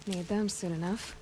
Need them soon enough.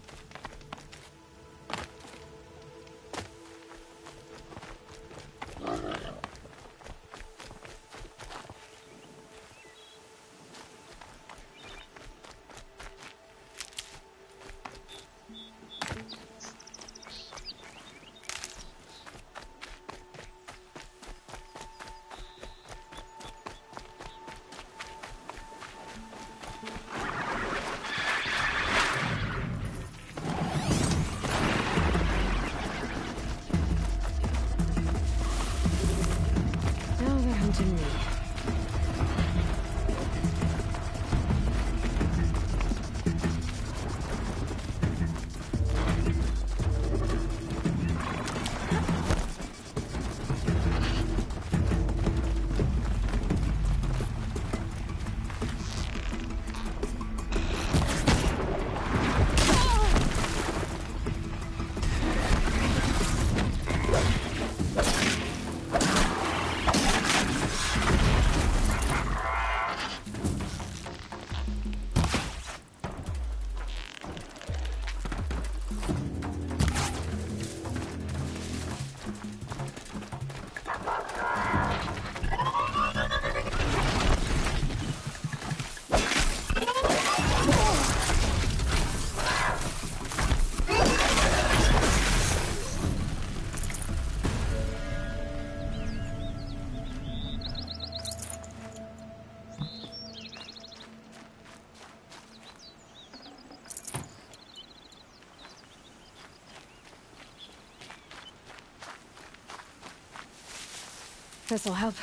This'll help.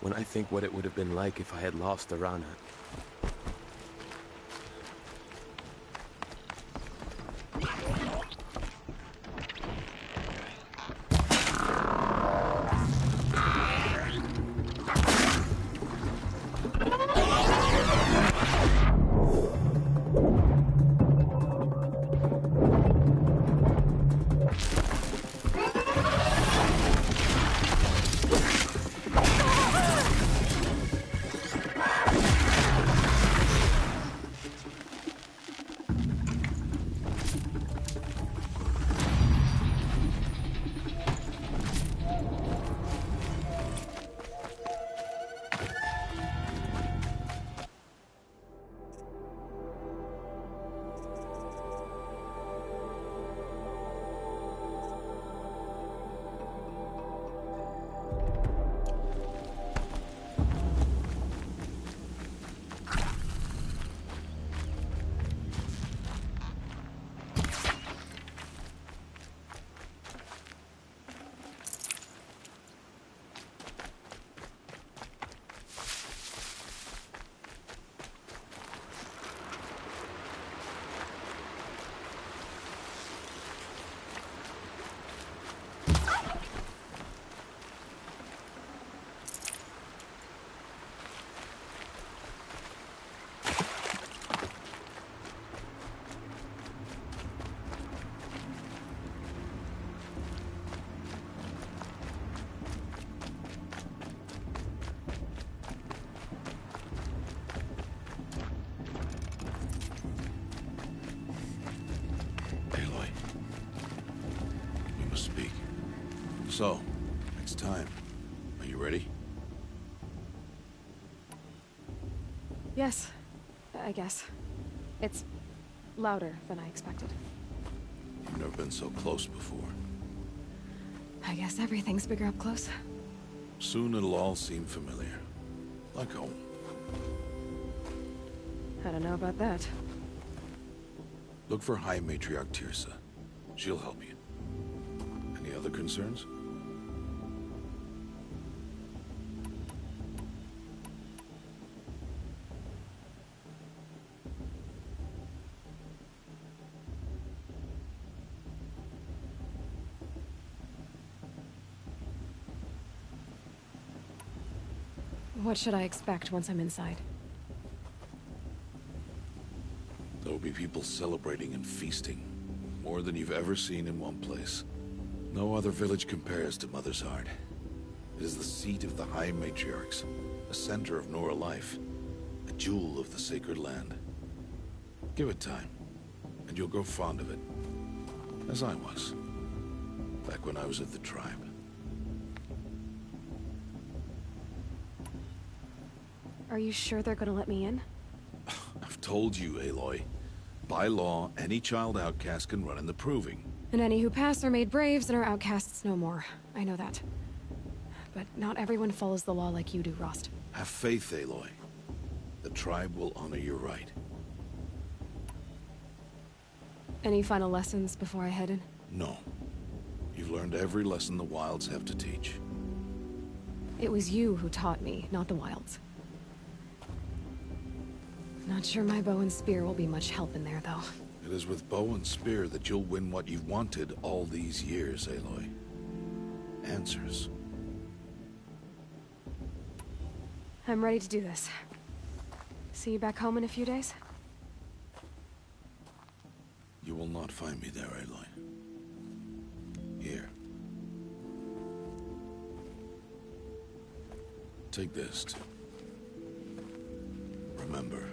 When I think what it would have been like if I had lost Arana. So, it's time. Are you ready? Yes, I guess. It's louder than I expected. You've never been so close before. I guess everything's bigger up close. Soon it'll all seem familiar. Like home. I don't know about that. Look for High Matriarch Tirsa. She'll help you. Any other concerns? What should I expect once I'm inside? There will be people celebrating and feasting. More than you've ever seen in one place. No other village compares to Mother's Heart. It is the seat of the High Matriarchs, a center of Nora life, a jewel of the sacred land. Give it time, and you'll grow fond of it. As I was, back when I was at the tribe. Are you sure they're gonna let me in? I've told you, Aloy. By law, any child outcast can run in the Proving. And any who pass are made braves and are outcasts no more. I know that. But not everyone follows the law like you do, Rost. Have faith, Aloy. The tribe will honor your right. Any final lessons before I head in? No. You've learned every lesson the Wilds have to teach. It was you who taught me, not the Wilds. Not sure my bow and spear will be much help in there, though. It is with bow and spear that you'll win what you've wanted all these years, Aloy. Answers. I'm ready to do this. See you back home in a few days? You will not find me there, Aloy. Here. Take this, too. Remember.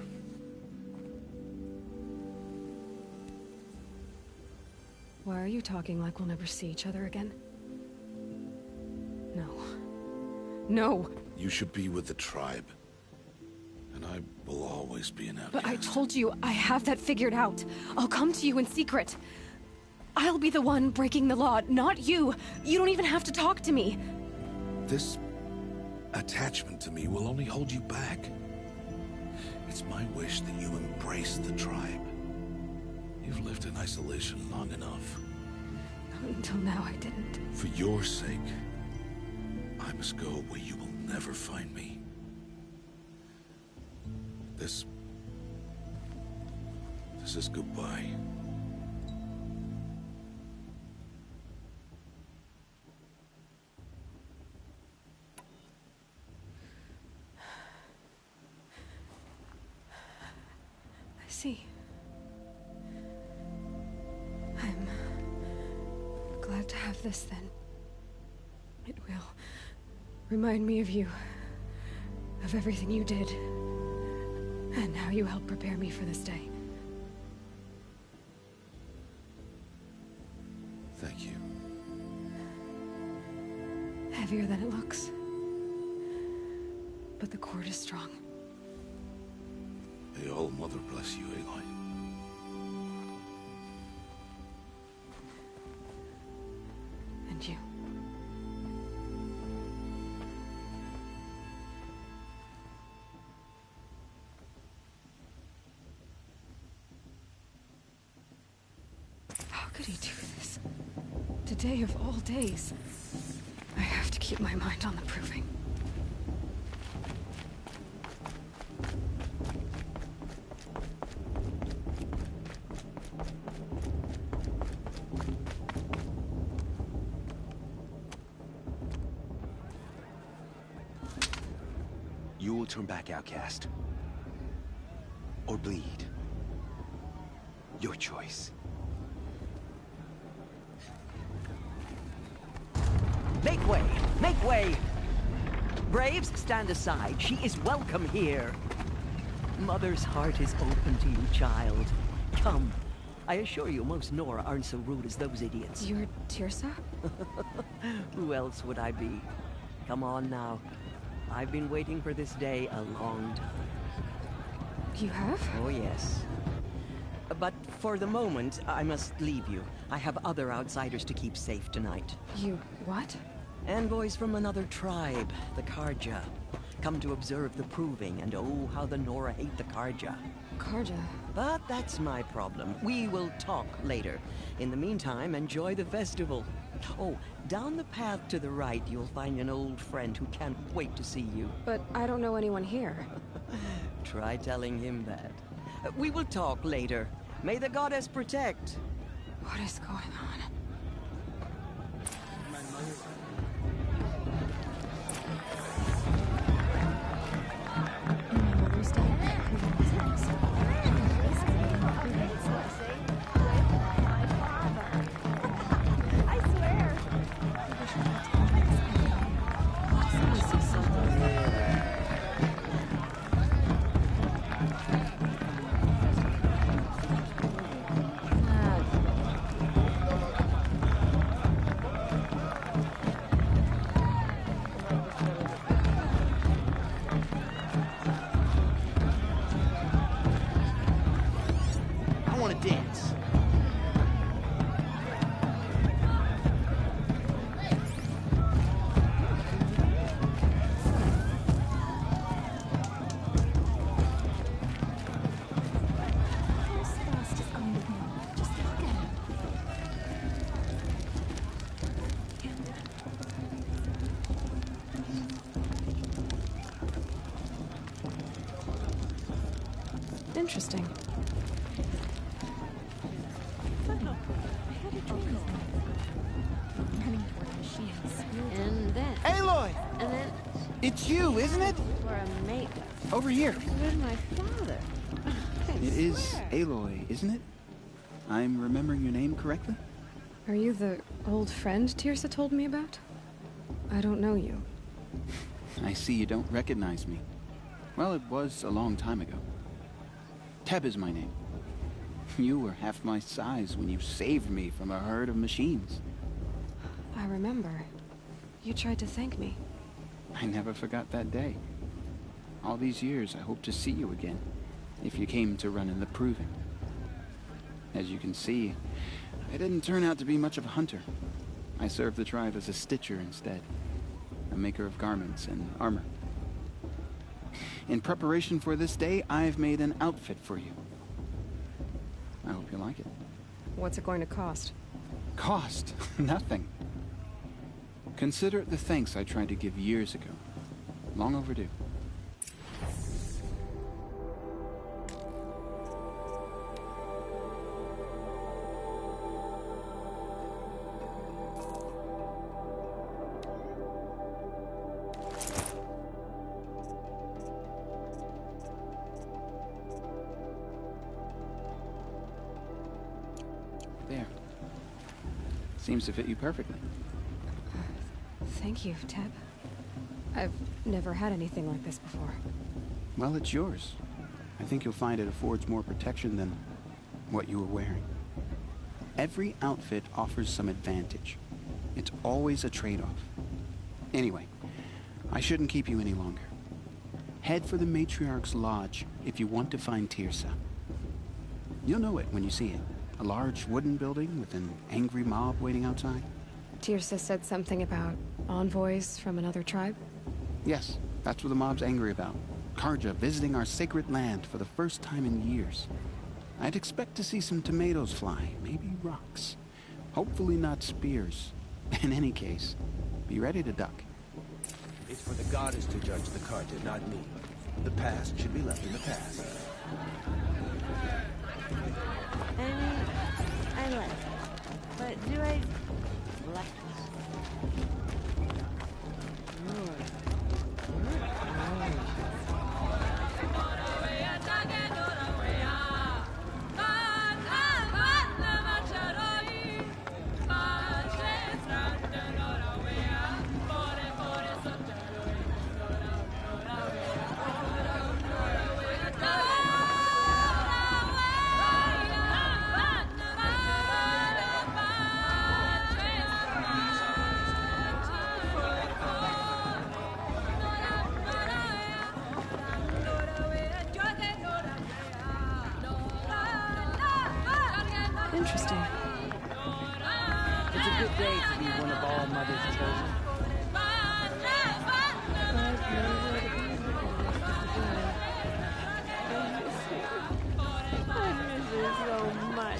Why are you talking like we'll never see each other again? No. No! You should be with the tribe. And I will always be an outcast. But I told you, I have that figured out. I'll come to you in secret. I'll be the one breaking the law, not you. You don't even have to talk to me. This attachment to me will only hold you back. It's my wish that you embrace the tribe. You've lived in isolation long enough. Until now, I didn't. For your sake, I must go where you will never find me. This is goodbye. I see. I'm glad to have this, then. It will remind me of you, of everything you did, and how you helped prepare me for this day. Thank you. Heavier than it looks. But the cord is strong. May All Mother bless you, Aloy. And you. How could he do this? Today of all days. I have to keep my mind on the Proving. You will turn back, outcast. Or bleed. Your choice. Make way! Make way! Braves, stand aside. She is welcome here. Mother's heart is open to you, child. Come, I assure you, most Nora aren't so rude as those idiots. You're Tirsa? Who else would I be? Come on now. I've been waiting for this day a long time. You have? Oh, yes. But for the moment, I must leave you. I have other outsiders to keep safe tonight. You what? Envoys from another tribe, the Karja. Come to observe the proving, and oh, how the Nora hate the Karja. Karja? But that's my problem. We will talk later. In the meantime, enjoy the festival. Oh, down the path to the right, you'll find an old friend who can't wait to see you. But I don't know anyone here. Try telling him that. We will talk later. May the goddess protect. What is going on? My mother's dead. I swear. I want to dance. Interesting. And then, Aloy! and then, It's you, isn't it? for a mate Over here. with my father. It is Aloy, isn't it? I'm remembering your name correctly? Are you the old friend Tirsa told me about? I don't know you. I see you don't recognize me. Well, it was a long time ago. Teb is my name. You were half my size when you saved me from a herd of machines. I remember. You tried to thank me. I never forgot that day. All these years, I hope to see you again, if you came to run in the Proving. As you can see, I didn't turn out to be much of a hunter. I served the tribe as a stitcher instead, a maker of garments and armor. In preparation for this day, I've made an outfit for you. I hope you like it. What's it going to cost? Cost? Nothing. Consider it the thanks I tried to give years ago. Long overdue. There. Seems to fit you perfectly. Thank you, Teb. I've never had anything like this before. Well, it's yours. I think you'll find it affords more protection than what you were wearing. Every outfit offers some advantage. It's always a trade-off. Anyway, I shouldn't keep you any longer. Head for the Matriarch's Lodge if you want to find Tirsa. You'll know it when you see it. A large wooden building with an angry mob waiting outside. Tirsa said something about envoys from another tribe? Yes, that's what the mob's angry about. Karja visiting our sacred land for the first time in years. I'd expect to see some tomatoes fly, maybe rocks. Hopefully not spears. In any case, be ready to duck. It's for the goddess to judge the Karja, not me. The past should be left in the past. I mean, I like it. But do I like it? Interesting. It's a good day to be one of all mothers chosen. I miss you so much.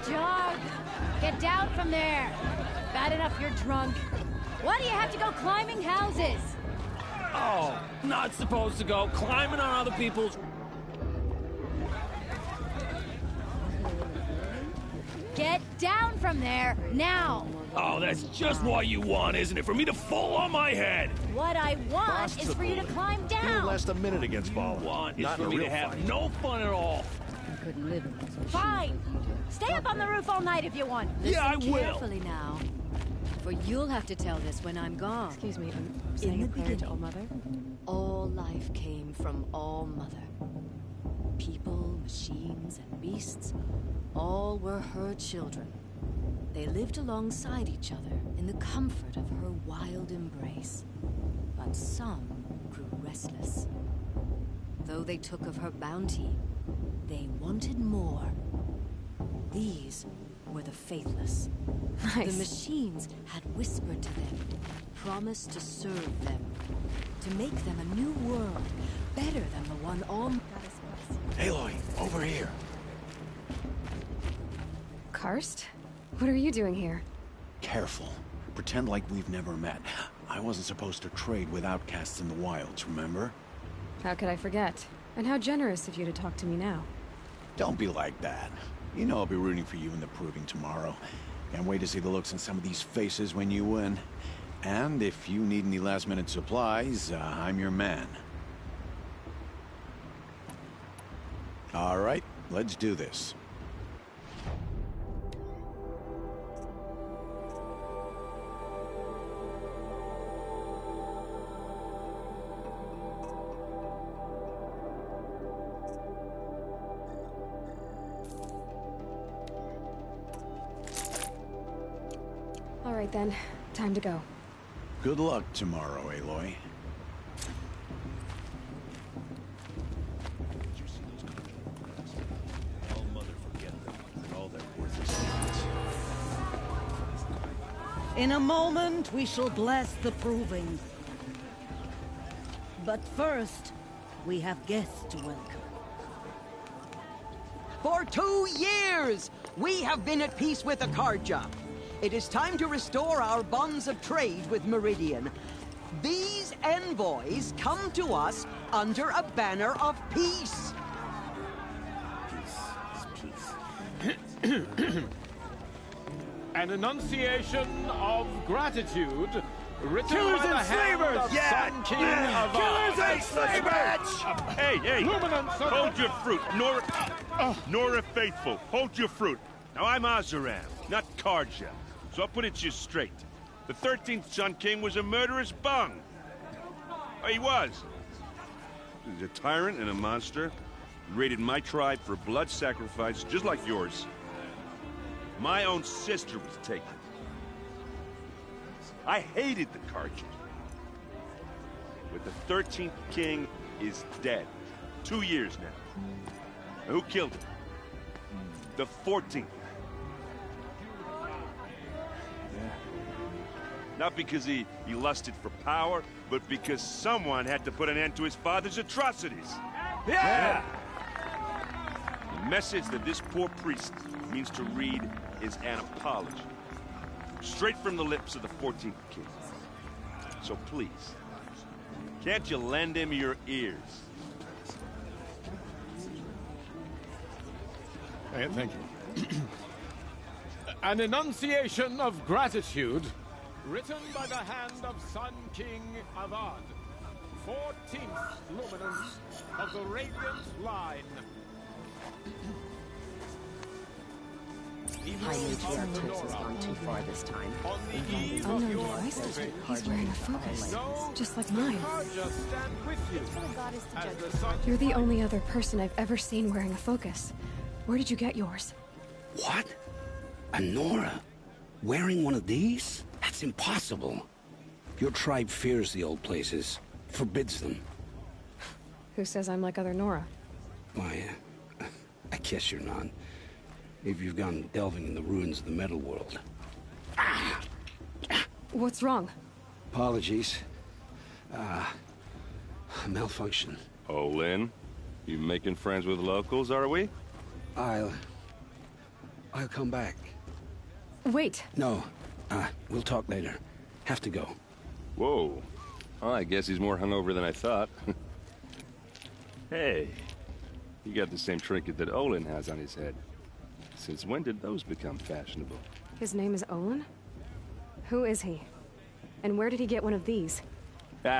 Jog! Get down from there! Bad enough you're drunk. Why do you have to go climbing houses? Oh, not supposed to go climbing on other people's... Get down from there, now! Oh, that's just what you want, isn't it? For me to fall on my head! What I want is for you to climb He won't down! last a minute against Fallen. Want is Not for in a me to real have fight. no fun at all. Fine! Stay up on the roof all night if you want. Yeah, I Listen will. carefully now, for you'll have to tell this when I'm gone. Excuse me, I'm saying the a prayer to beginning. All Mother. All life came from All Mother. People, machines, and beasts, all were her children. They lived alongside each other in the comfort of her wild embrace. But some grew restless. Though they took of her bounty, they wanted more. These were the faithless. Nice. The machines had whispered to them, promised to serve them, to make them a new world, better than the one all... Aloy, over here. Karst? What are you doing here? Careful. Pretend like we've never met. I wasn't supposed to trade with outcasts in the wilds, remember? How could I forget? And how generous of you to talk to me now. Don't be like that. You know I'll be rooting for you in the proving tomorrow. Can't wait to see the looks on some of these faces when you win. And if you need any last-minute supplies, I'm your man. All right, let's do this. All right then, time to go. Good luck tomorrow, Aloy. All Mother forget them. And all their worthless secrets. In a moment, we shall bless the proving. But first, we have guests to welcome. For 2 years, we have been at peace with Akarja. It is time to restore our bonds of trade with Meridian. These envoys come to us under a banner of peace. An enunciation of gratitude written Killers by the and hand slavers! of Yeah! Sun King of Killers Ard. and slavers! Hey, hey! Luminance of- Hold your fruit, Nora Faithful. Hold your fruit. Now I'm Azaram, not Karja, so I'll put it to you straight. The 13th Sun King was a murderous bung. Oh, he was. He's a tyrant and a monster. He raided my tribe for blood sacrifice, just like yours. My own sister was taken. I hated the Karja. But the 13th king is dead. 2 years now. Now, who killed him? The 14th. Not because he lusted for power, but because someone had to put an end to his father's atrocities. Yeah! The message that this poor priest means to read is an apology. Straight from the lips of the 14th king. So please, can't you lend him your ears? Thank you. An enunciation of gratitude written by the hand of Sun King Avad, 14th luminance of the Radiant Line. High Matriarch Tips has gone too far this time. Oh no, device? He's wearing a focus, just like mine. You're the only other person I've ever seen wearing a focus. Where did you get yours? What? A Nora? Wearing one of these? That's impossible. Your tribe fears the old places, forbids them. Who says I'm like other Nora? Why, I guess you're not. If you've gone delving in the ruins of the metal world. What's wrong? Apologies. Malfunction. Oh, Lynn? You making friends with locals, are we? I'll come back. Wait. No. We'll talk later. Have to go. Whoa. Well, I guess he's more hungover than I thought. Hey. You got the same trinket that Olin has on his head. Since when did those become fashionable? His name is Olin? Who is he? And where did he get one of these?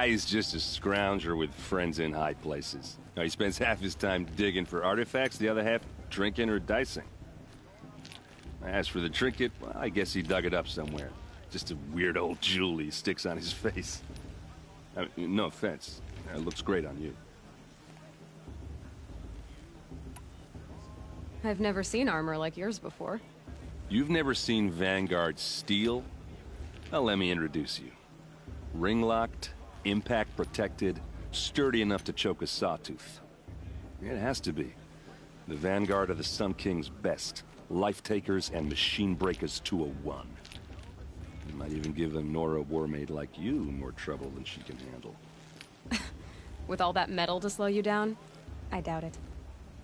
He's just a scrounger with friends in high places. Now, he spends half his time digging for artifacts, the other half drinking or dicing. As for the trinket, well, I guess he dug it up somewhere. Just a weird old jewel he sticks on his face. I mean, no offense. It looks great on you. I've never seen armor like yours before. You've never seen Vanguard steel? Well, let me introduce you. Ring-locked, impact-protected, sturdy enough to choke a sawtooth. It has to be. The Vanguard are the Sun King's best. Life-takers and machine-breakers to a one. You might even give a Nora warmaid like you more trouble than she can handle. With all that metal to slow you down? I doubt it.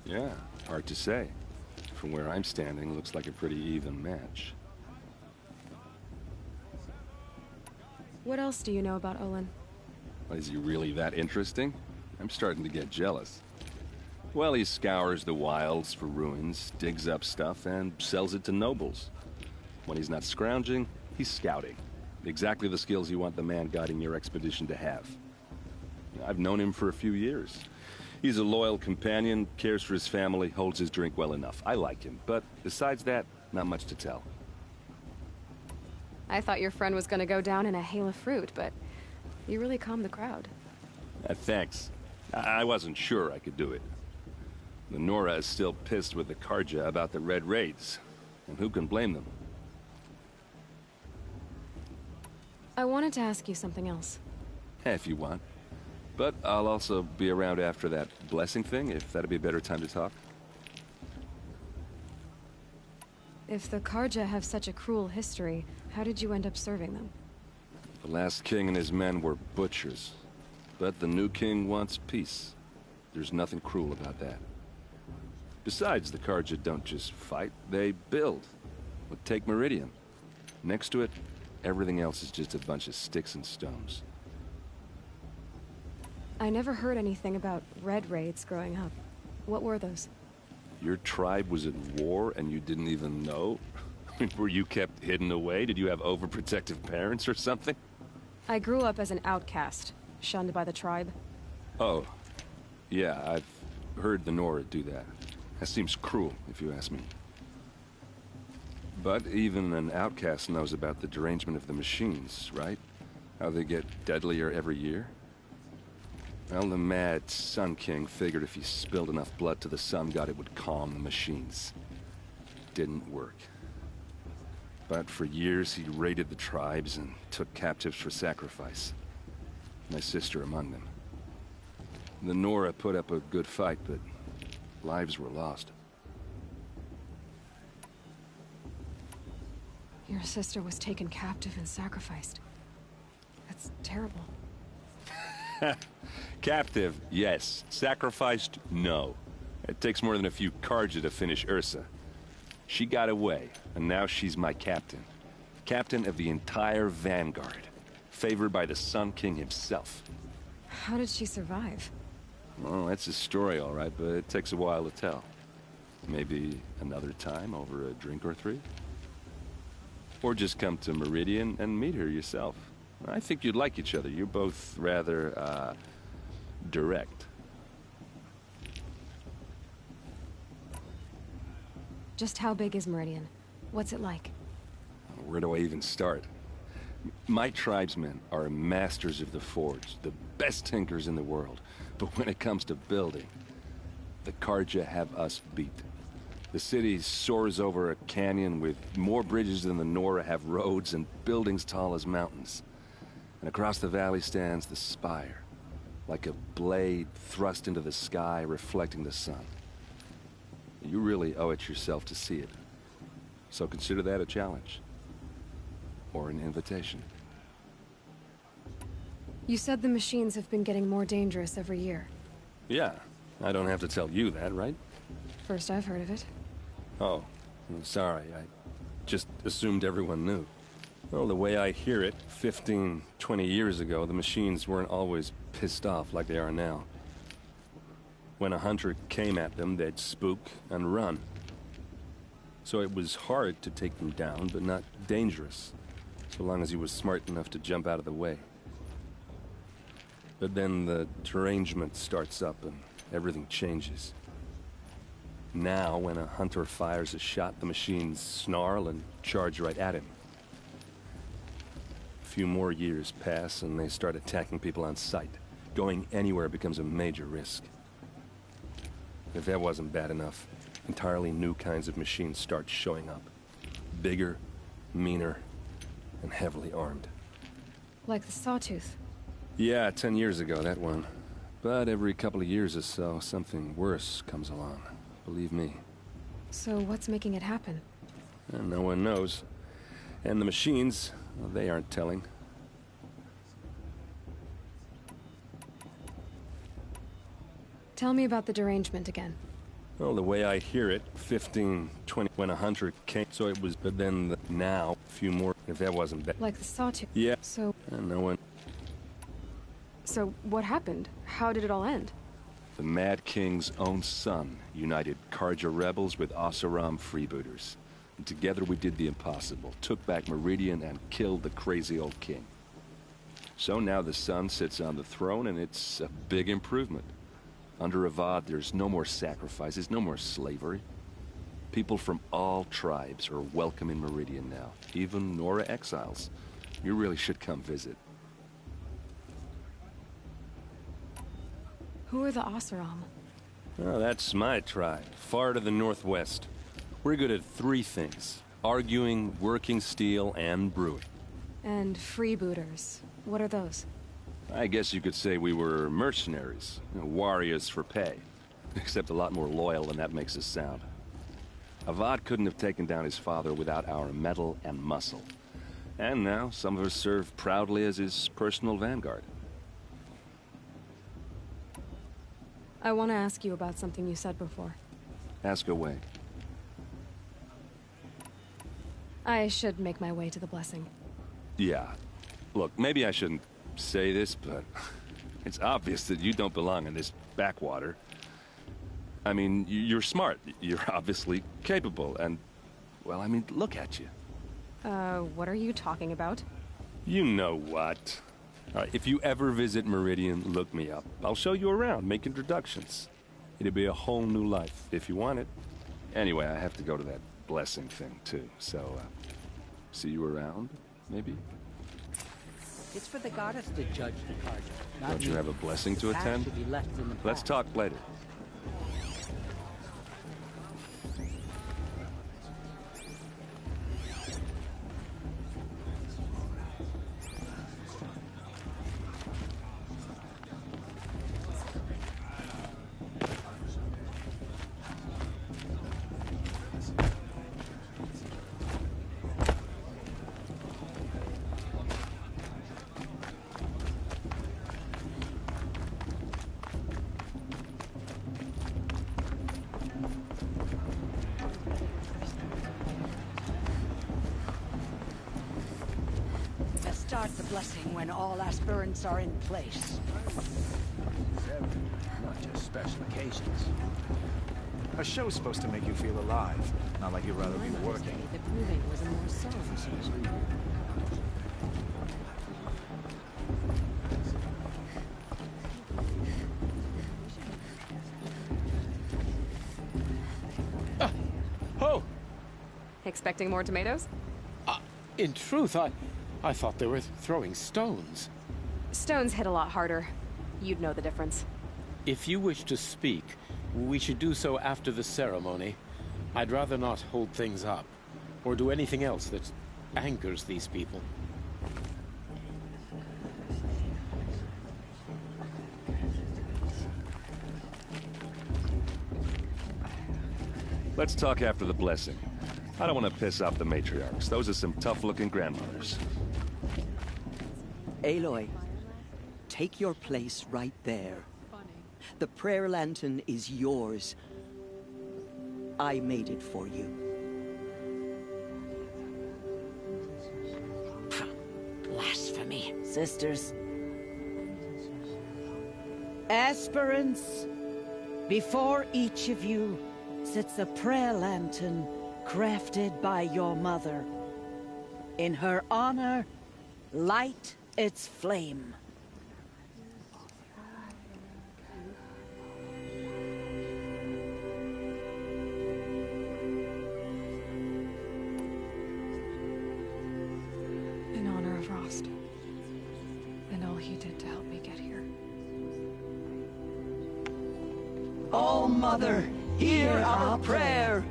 Yeah, hard to say. From where I'm standing, looks like a pretty even match. What else do you know about Olin? Is he really that interesting? I'm starting to get jealous. Well, he scours the wilds for ruins, digs up stuff, and sells it to nobles. When he's not scrounging, he's scouting. Exactly the skills you want the man guiding your expedition to have. I've known him for a few years. He's a loyal companion, cares for his family, holds his drink well enough. I like him, but besides that, not much to tell. I thought your friend was gonna go down in a hail of fruit, but you really calmed the crowd. Thanks. I wasn't sure I could do it. The Nora is still pissed with the Carja about the Red Raids, and who can blame them? I wanted to ask you something else. If you want. But I'll also be around after that blessing thing, if that'd be a better time to talk. If the Carja have such a cruel history, how did you end up serving them? The last king and his men were butchers. But the new king wants peace. There's nothing cruel about that. Besides, the Carja don't just fight, they build. Well, take Meridian. Next to it, everything else is just a bunch of sticks and stones. I never heard anything about Red Raids growing up. What were those? Your tribe was at war and you didn't even know? Were you kept hidden away? Did you have overprotective parents or something? I grew up as an outcast, shunned by the tribe. Oh. Yeah, I've heard the Nora do that. That seems cruel, if you ask me. But even an outcast knows about the derangement of the machines, right? How they get deadlier every year? Well, the mad Sun King figured if he spilled enough blood to the Sun God, it would calm the machines. Didn't work. But for years, he raided the tribes and took captives for sacrifice. My sister among them. The Nora put up a good fight, but lives were lost. Your sister was taken captive and sacrificed. That's terrible. Captive, yes. Sacrificed, no. It takes more than a few Carja to finish Ursa. She got away, and now she's my captain. Captain of the entire Vanguard. Favored by the Sun King himself. How did she survive? Well, that's a story, all right, but it takes a while to tell. Maybe another time over a drink or three? Or just come to Meridian and meet her yourself. I think you'd like each other. You're both rather, direct. Just how big is Meridian? What's it like? Where do I even start? My tribesmen are masters of the forge, the best tinkers in the world. But when it comes to building, the Carja have us beat. The city soars over a canyon with more bridges than the Nora have roads and buildings tall as mountains. And across the valley stands the spire, like a blade thrust into the sky reflecting the sun. You really owe it yourself to see it. So consider that a challenge. Or an invitation. You said the machines have been getting more dangerous every year. Yeah, I don't have to tell you that, right? First I've heard of it. Oh, I'm sorry. I just assumed everyone knew. Well, the way I hear it, 15, 20 years ago, the machines weren't always pissed off like they are now. When a hunter came at them, they'd spook and run. So it was hard to take them down, but not dangerous, so long as he was smart enough to jump out of the way. But then the derangement starts up and everything changes. Now, when a hunter fires a shot, the machines snarl and charge right at him. A few more years pass and they start attacking people on sight. Going anywhere becomes a major risk. If that wasn't bad enough, entirely new kinds of machines start showing up. Bigger, meaner, and heavily armed. Like the Sawtooth. Yeah, 10 years ago, that one. But every couple of years or so, something worse comes along. Believe me. So what's making it happen? And no one knows. And the machines, well, they aren't telling. Tell me about the derangement again. Well, the way I hear it, 15, 20, when a hunter came, so it was, but then now, a few more, if that wasn't bad. Like the Sawtooth? Yeah. So... And no one... So what happened? How did it all end? The Mad King's own son united Carja rebels with Oseram freebooters. And together we did the impossible, took back Meridian and killed the crazy old king. So now the son sits on the throne and it's a big improvement. Under Avad, there's no more sacrifices, no more slavery. People from all tribes are welcome in Meridian now, even Nora exiles. You really should come visit. Who are the Oseram? Oh, that's my tribe, far to the northwest. We're good at 3 things: arguing, working steel, and brewing. And freebooters. What are those? I guess you could say we were mercenaries, warriors for pay. Except a lot more loyal than that makes us sound. Avad couldn't have taken down his father without our metal and muscle. And now, some of us serve proudly as his personal vanguard. I want to ask you about something you said before. Ask away. I should make my way to the blessing. Yeah. Look, maybe I shouldn't say this, but it's obvious that you don't belong in this backwater. I mean, you're smart. You're obviously capable, and, well, I mean, look at you. What are you talking about? You know what. All right, if you ever visit Meridian, look me up. I'll show you around, make introductions. It'll be a whole new life, if you want it. Anyway, I have to go to that blessing thing, too, so, see you around, maybe? It's for the goddess to judge the Carja. Don't you have a blessing to attend? Let's talk later. Start the blessing when all aspirants are in place. Not just special occasions. A show's supposed to make you feel alive, not like you'd rather be working. The proving was a more solemn. Expecting more tomatoes? In truth, I thought they were throwing stones. Stones hit a lot harder. You'd know the difference. If you wish to speak, we should do so after the ceremony. I'd rather not hold things up, or do anything else that angers these people. Let's talk after the blessing. I don't want to piss off the matriarchs. Those are some tough-looking grandmothers. Aloy, take your place right there. The prayer lantern is yours. I made it for you. Blasphemy, sisters. Aspirants, before each of you sits a prayer lantern crafted by your mother. In her honor, light its flame. In honor of Rost, and all he did to help me get here. Oh, Mother, hear our prayer.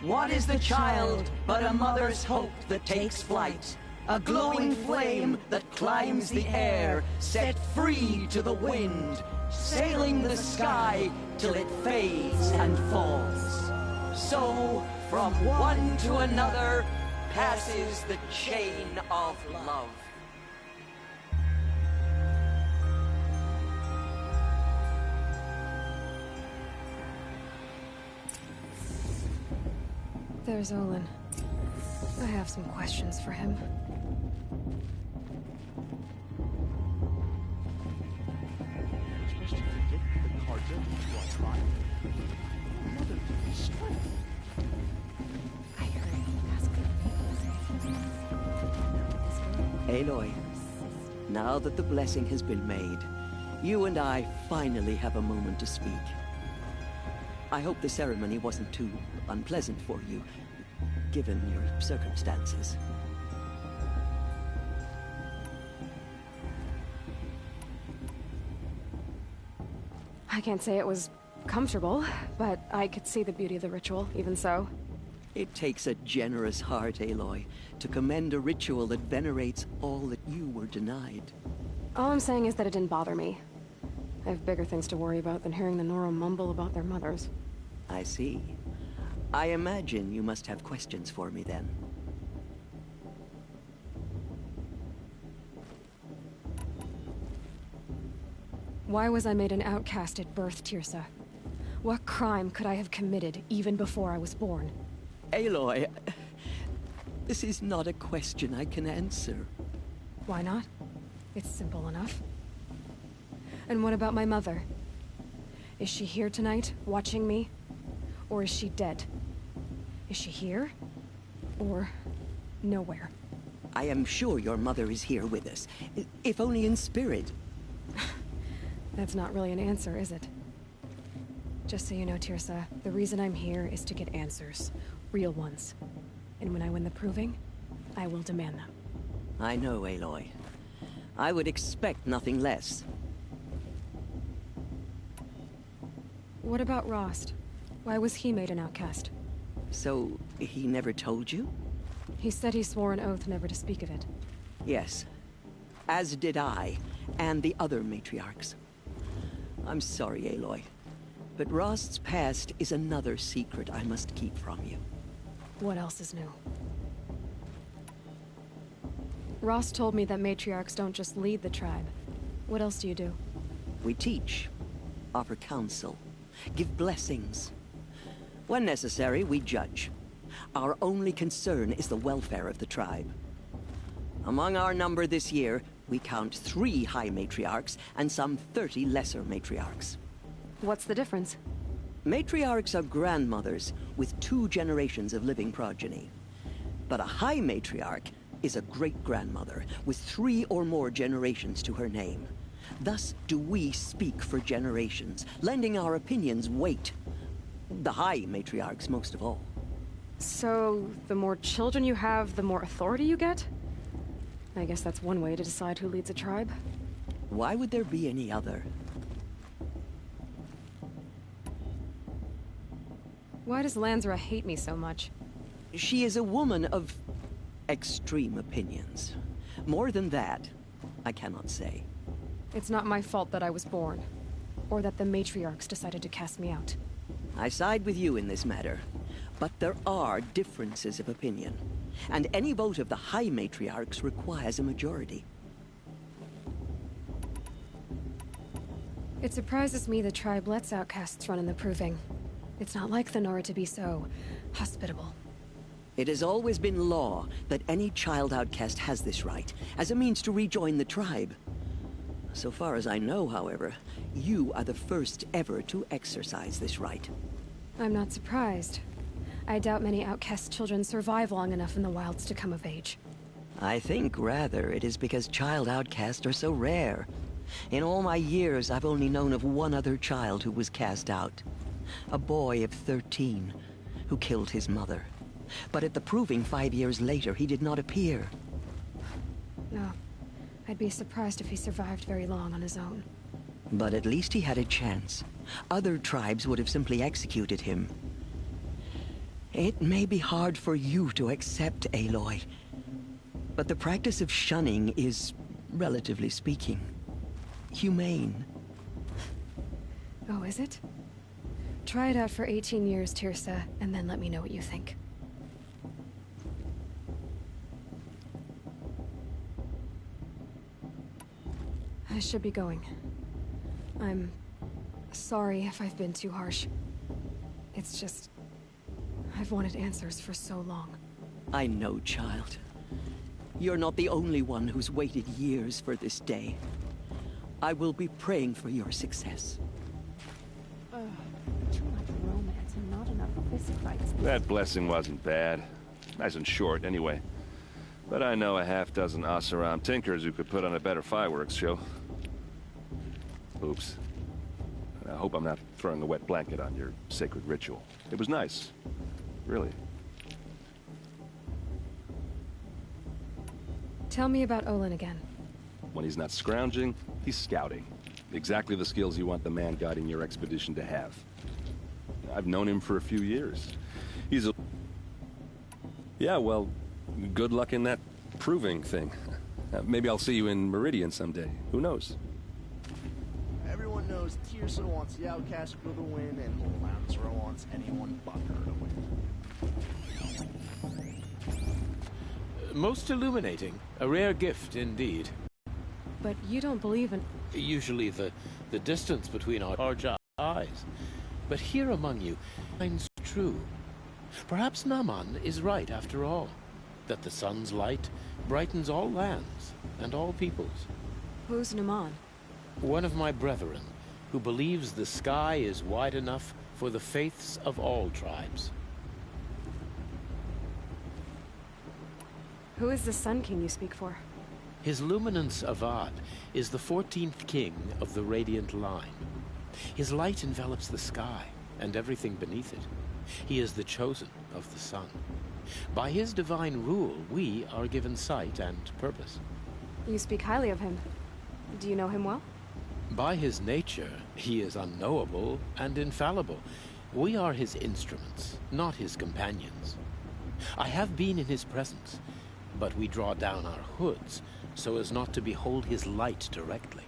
What is the child but a mother's hope that takes flight? A glowing flame that climbs the air, set free to the wind, sailing the sky till it fades and falls. So, from one to another, passes the chain of love. There's Olin. I have some questions for him. Aloy, now that the blessing has been made, you and I finally have a moment to speak. I hope the ceremony wasn't too unpleasant for you, given your circumstances. I can't say it was comfortable, but I could see the beauty of the ritual, even so. It takes a generous heart, Aloy, to commend a ritual that venerates all that you were denied. All I'm saying is that it didn't bother me. I have bigger things to worry about than hearing the Nora mumble about their mothers. I see. I imagine you must have questions for me then. Why was I made an outcast at birth, Teersa? What crime could I have committed even before I was born? Aloy, this is not a question I can answer. Why not? It's simple enough. And what about my mother? Is she here tonight, watching me? Or is she dead? Is she here? Or nowhere? I am sure your mother is here with us, if only in spirit. That's not really an answer, is it? Just so you know, Teersa, the reason I'm here is to get answers. Real ones. And when I win the proving, I will demand them. I know, Aloy. I would expect nothing less. What about Rost? Why was he made an outcast? So, he never told you? He said he swore an oath never to speak of it. Yes. As did I, and the other matriarchs. I'm sorry, Aloy, but Rost's past is another secret I must keep from you. What else is new? Rost told me that matriarchs don't just lead the tribe. What else do you do? We teach, offer counsel, give blessings. When necessary, we judge. Our only concern is the welfare of the tribe. Among our number this year, we count 3 high matriarchs and some 30 lesser matriarchs. What's the difference? Matriarchs are grandmothers with 2 generations of living progeny. But a high matriarch is a great-grandmother with 3 or more generations to her name. Thus do we speak for generations, lending our opinions weight. The high matriarchs most of all. So, the more children you have, the more authority you get? I guess that's one way to decide who leads a tribe. Why would there be any other? Why does Lansra hate me so much? She is a woman of extreme opinions. More than that, I cannot say. It's not my fault that I was born, or that the matriarchs decided to cast me out. I side with you in this matter, but there are differences of opinion, and any vote of the High Matriarchs requires a majority. It surprises me the tribe lets outcasts run in the Proving. It's not like the Nora to be so hospitable. It has always been law that any child outcast has this right, as a means to rejoin the tribe. So far as I know, however, you are the first ever to exercise this right. I'm not surprised. I doubt many outcast children survive long enough in the wilds to come of age. I think, rather, it is because child outcasts are so rare. In all my years, I've only known of one other child who was cast out. A boy of 13, who killed his mother. But at the Proving 5 years later, he did not appear. No. I'd be surprised if he survived very long on his own. But at least he had a chance. Other tribes would have simply executed him. It may be hard for you to accept, Aloy, but the practice of shunning is, relatively speaking, humane. Oh, is it? Try it out for 18 years, Teersa, and then let me know what you think. I should be going. I'm sorry if I've been too harsh. It's just... I've wanted answers for so long. I know, child. You're not the only one who's waited years for this day. I will be praying for your success. Too much romance and not enough fist fights. That blessing wasn't bad. Nice and short, anyway. But I know a half-dozen Oseram tinkers who could put on a better fireworks show. Oops. I hope I'm not throwing a wet blanket on your sacred ritual. It was nice. Really. Tell me about Olin again. When he's not scrounging, he's scouting. Exactly the skills you want the man guiding your expedition to have. I've known him for a few years. He's a... Yeah, well, good luck in that Proving thing. Maybe I'll see you in Meridian someday. Who knows? Everyone knows Teersa wants the Outcast Crew to win, and Lansra wants anyone but her to win. Most illuminating. A rare gift, indeed. But you don't believe in... Usually the distance between our Karja eyes. But here among you, finds true. Perhaps Naman is right after all. That the sun's light brightens all lands and all peoples. Who's Naman? One of my brethren, who believes the sky is wide enough for the faiths of all tribes. Who is the Sun King you speak for? His Luminance Avad is the 14th king of the Radiant Line. His light envelops the sky and everything beneath it. He is the chosen of the sun. By his divine rule, we are given sight and purpose. You speak highly of him. Do you know him well? By his nature, he is unknowable and infallible. We are his instruments, not his companions. I have been in his presence, but we draw down our hoods so as not to behold his light directly.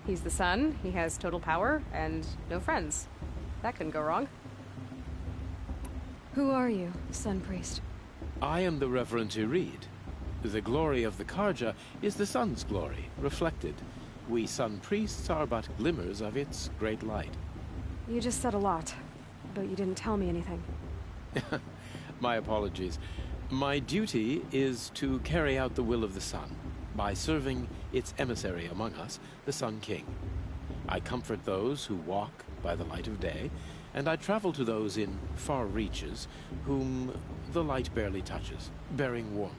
He's the sun, he has total power, and no friends. That couldn't go wrong. Who are you, Sun Priest? I am the Reverend Irid. The glory of the Karja is the sun's glory, reflected. We Sun Priests are but glimmers of its great light. You just said a lot, but you didn't tell me anything. My apologies. My duty is to carry out the will of the sun, by serving its emissary among us, the Sun King. I comfort those who walk by the light of day, and I travel to those in far reaches whom the light barely touches, bearing warmth.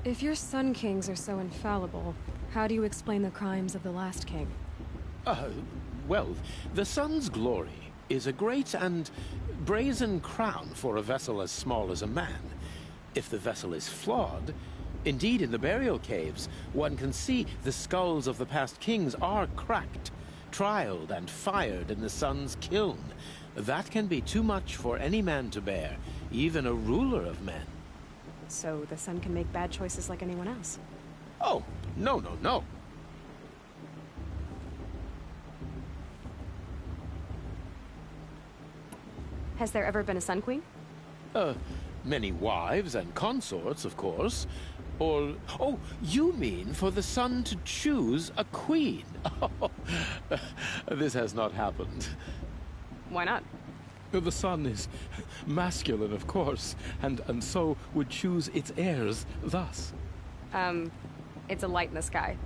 If your Sun Kings are so infallible, how do you explain the crimes of the last king? Well, the Sun's glory is a great and brazen crown for a vessel as small as a man. If the vessel is flawed, indeed in the burial caves, one can see the skulls of the past kings are cracked, trialed and fired in the Sun's kiln. That can be too much for any man to bear, even a ruler of men. So the Sun can make bad choices like anyone else? Oh, no, no, no. Has there ever been a Sun Queen? Many wives and consorts, of course. Or, oh, you mean for the Sun to choose a queen? This has not happened. Why not? The Sun is masculine, of course, and so would choose its heirs thus. It's a light in the sky.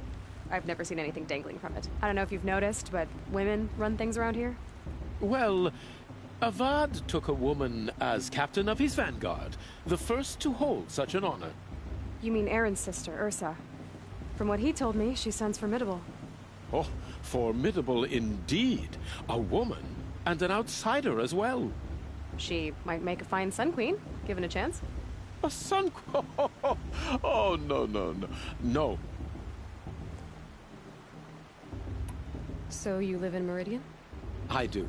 I've never seen anything dangling from it. I don't know if you've noticed, but women run things around here. Well, Avad took a woman as captain of his vanguard, the first to hold such an honor. You mean Aaron's sister, Ursa. From what he told me, she sounds formidable. Oh, formidable indeed. A woman, and an outsider as well. She might make a fine Sun Queen, given a chance. A Sun Queen? Oh, no, no, no. No. So you live in Meridian? I do.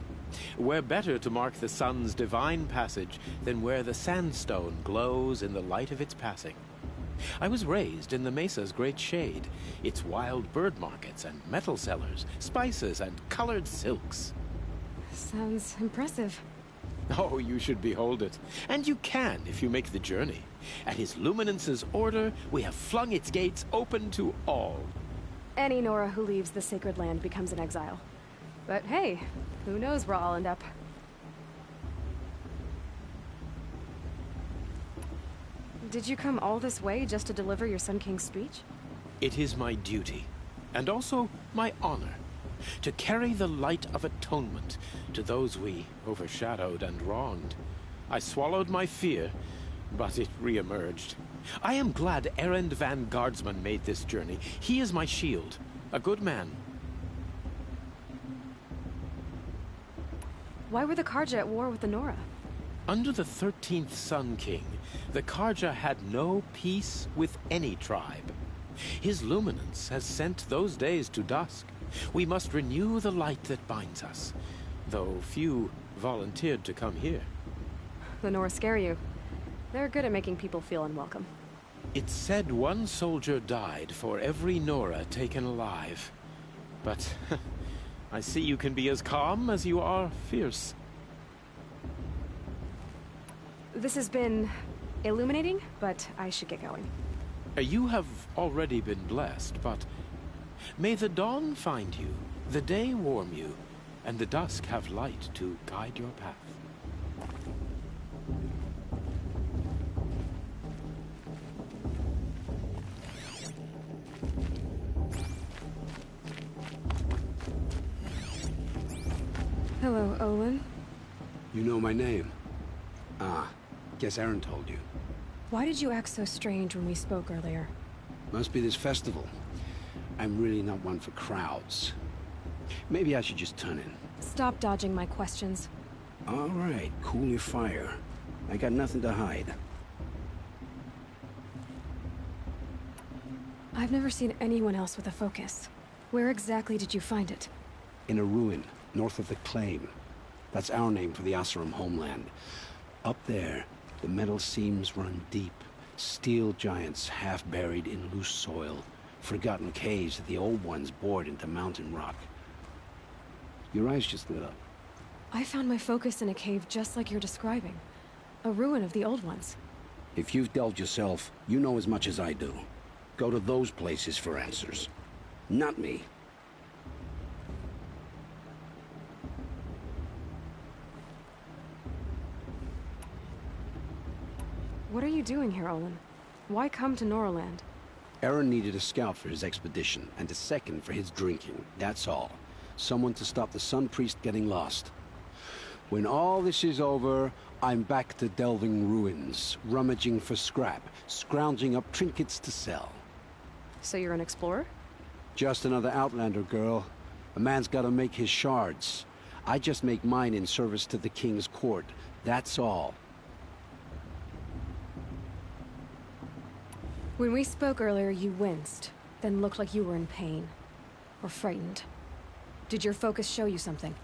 Where better to mark the Sun's divine passage than where the sandstone glows in the light of its passing. I was raised in the Mesa's great shade, its wild bird markets and metal cellars, spices and colored silks. Sounds impressive. Oh, you should behold it. And you can if you make the journey. At His Luminance's order, we have flung its gates open to all. Any Nora who leaves the sacred land becomes an exile. But hey, who knows where I'll end up. Did you come all this way just to deliver your Sun King's speech? It is my duty, and also my honor, to carry the light of atonement to those we overshadowed and wronged. I swallowed my fear, but it re-emerged. I am glad Erend van Guardsman made this journey. He is my shield, a good man. Why were the Carja at war with the Nora? Under the 13th Sun King, the Carja had no peace with any tribe. His Luminance has sent those days to dusk. We must renew the light that binds us, though few volunteered to come here. The Nora scare you. They're good at making people feel unwelcome. It's said one soldier died for every Nora taken alive. But I see you can be as calm as you are fierce. This has been illuminating, but I should get going. You have already been blessed, but may the dawn find you, the day warm you, and the dusk have light to guide your path. Hello, Olin. You know my name? Ah, guess Aaron told you. Why did you act so strange when we spoke earlier? Must be this festival. I'm really not one for crowds. Maybe I should just turn in. Stop dodging my questions. All right, cool your fire. I got nothing to hide. I've never seen anyone else with a focus. Where exactly did you find it? In a ruin, north of the Claim. That's our name for the Oseram homeland. Up there, the metal seams run deep. Steel giants half buried in loose soil. Forgotten caves that the old ones bored into mountain rock. Your eyes just lit up. I found my focus in a cave just like you're describing. A ruin of the old ones. If you've delved yourself, you know as much as I do. Go to those places for answers. Not me. What are you doing here, Olin? Why come to Noraland? Aaron needed a scout for his expedition, and a second for his drinking. That's all. Someone to stop the Sun Priest getting lost. When all this is over, I'm back to delving ruins, rummaging for scrap, scrounging up trinkets to sell. So you're an explorer? Just another Outlander, girl. A man's gotta make his shards. I just make mine in service to the King's court. That's all. When we spoke earlier, you winced, then looked like you were in pain. Or frightened. Did your focus show you something?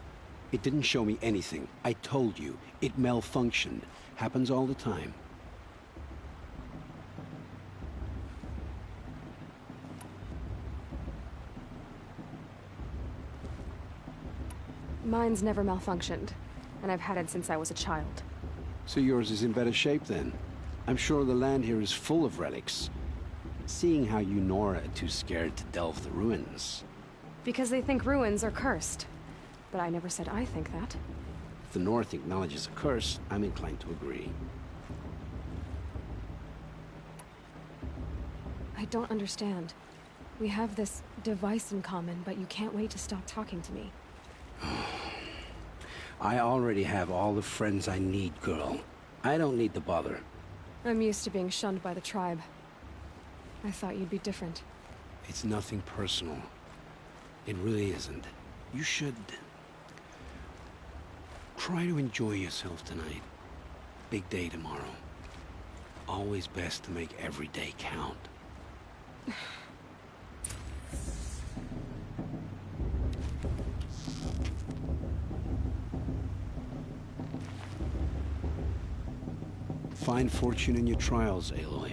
It didn't show me anything. I told you. It malfunctioned. Happens all the time. Mine's never malfunctioned, and I've had it since I was a child. So yours is in better shape then. I'm sure the land here is full of relics. Seeing how you Nora are too scared to delve the ruins. Because they think ruins are cursed. But I never said I think that. If the North acknowledges a curse, I'm inclined to agree. I don't understand. We have this device in common, but you can't wait to stop talking to me. I already have all the friends I need, girl. I don't need the bother. I'm used to being shunned by the tribe. I thought you'd be different. It's nothing personal. It really isn't. You should... try to enjoy yourself tonight. Big day tomorrow. Always best to make every day count. Find fortune in your trials, Aloy.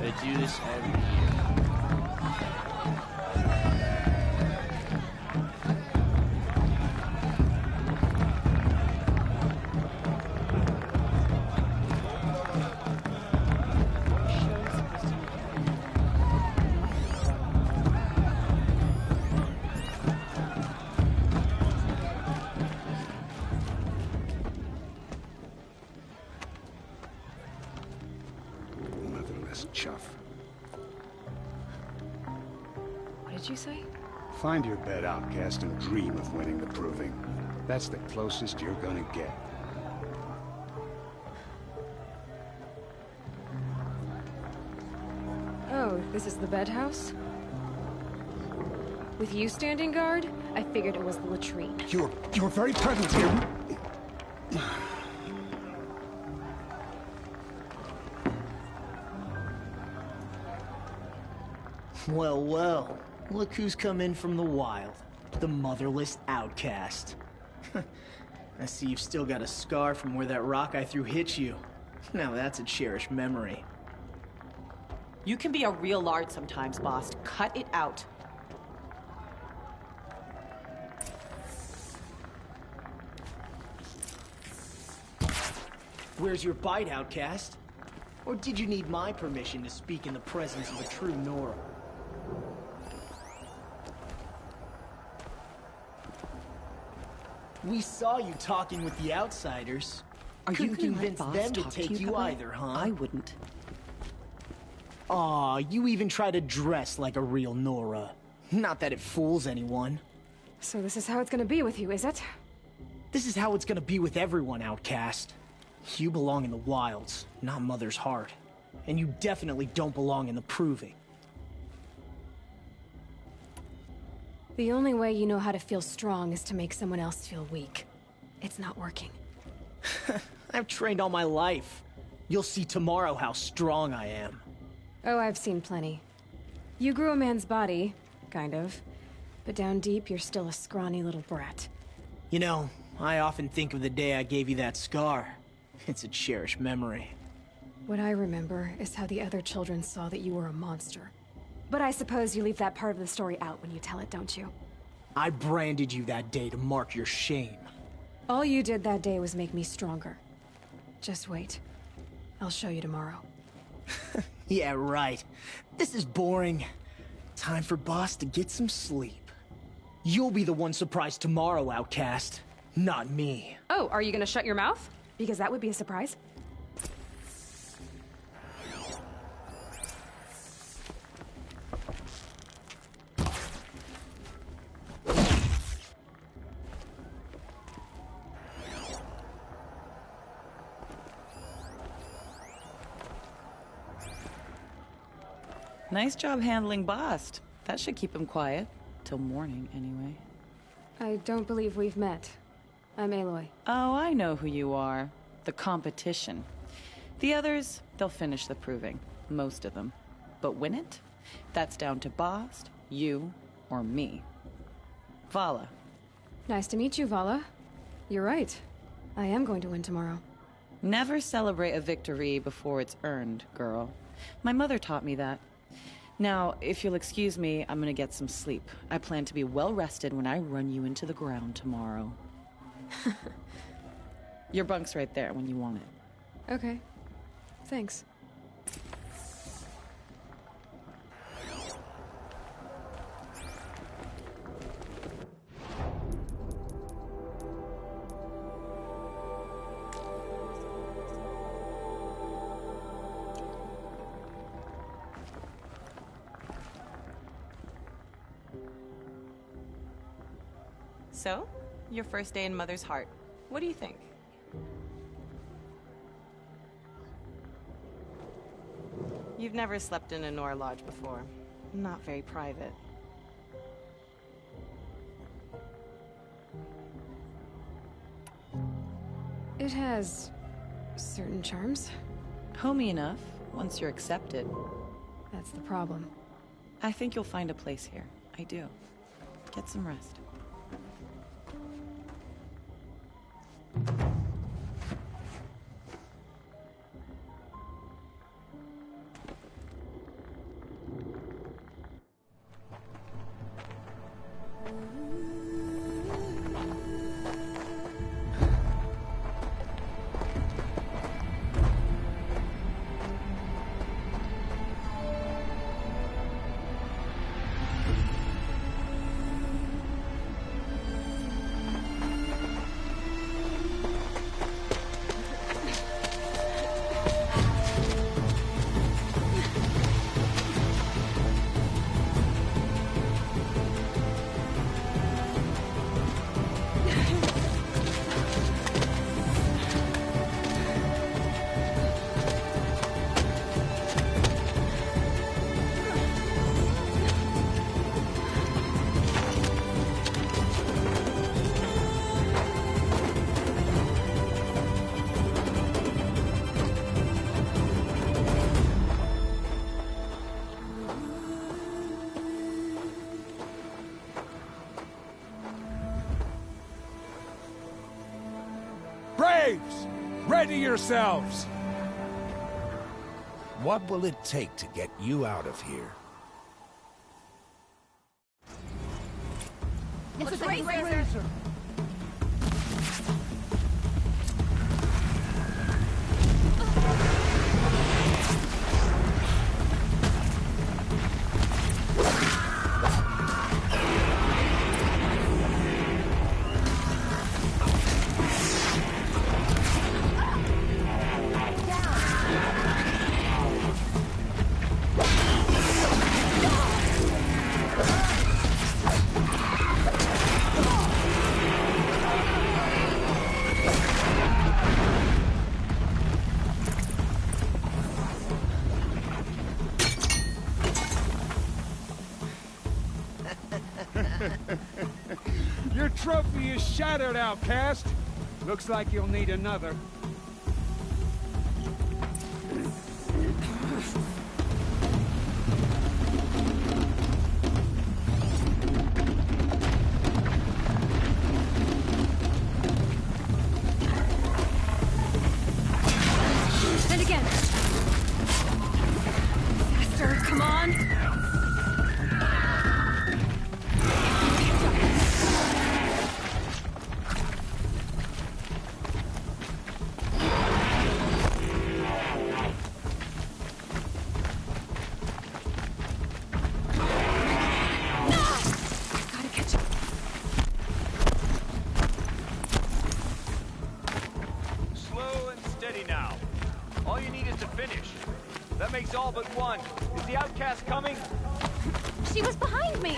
They do this every year. Motherless chuff. What did you say? Find your bed, outcast, and dream of winning the Proving. That's the closest you're gonna get. Oh, this is the bed house? With you standing guard, I figured it was the latrine. Your very presence here... Well, well. Look who's come in from the wild. The motherless outcast. I see you've still got a scar from where that rock I threw hit you. Now that's a cherished memory. You can be a real lard sometimes, boss. Cut it out. Where's your bite, outcast? Or did you need my permission to speak in the presence of a true Nora? We saw you talking with the outsiders. Couldn't convince them to take you either, huh? I wouldn't. Aw, you even try to dress like a real Nora. Not that it fools anyone. So this is how it's gonna be with you, is it? This is how it's gonna be with everyone, outcast. You belong in the wilds, not Mother's Heart. And you definitely don't belong in the Proving. The only way you know how to feel strong is to make someone else feel weak. It's not working. I've trained all my life. You'll see tomorrow how strong I am. Oh, I've seen plenty. You grew a man's body, kind of. But down deep, you're still a scrawny little brat. You know, I often think of the day I gave you that scar. It's a cherished memory. What I remember is how the other children saw that you were a monster. But I suppose you leave that part of the story out when you tell it, don't you? I branded you that day to mark your shame. All you did that day was make me stronger. Just wait. I'll show you tomorrow. Yeah, right. This is boring. Time for Boss to get some sleep. You'll be the one surprised tomorrow, Outcast. Not me. Oh, are you gonna shut your mouth? Because that would be a surprise. Nice job handling Bast. That should keep him quiet. Till morning, anyway. I don't believe we've met. I'm Aloy. Oh, I know who you are. The competition. The others, they'll finish the proving. Most of them. But win it? That's down to Bast, you, or me. Vala. Nice to meet you, Vala. You're right. I am going to win tomorrow. Never celebrate a victory before it's earned, girl. My mother taught me that. Now, if you'll excuse me, I'm gonna get some sleep. I plan to be well rested when I run you into the ground tomorrow. Your bunk's right there when you want it. Okay. Thanks. So, your first day in Mother's Heart. What do you think? You've never slept in a Nora Lodge before. Not very private. It has certain charms. Homey enough, once you're accepted. That's the problem. I think you'll find a place here. I do. Get some rest. Braves! Ready yourselves! What will it take to get you out of here? It's a great razor! Your trophy is shattered, Outcast. Looks like you'll need another. And again. Faster, come on. ready now. All you need is to finish. That makes all but one. Is the outcast coming? She was behind me!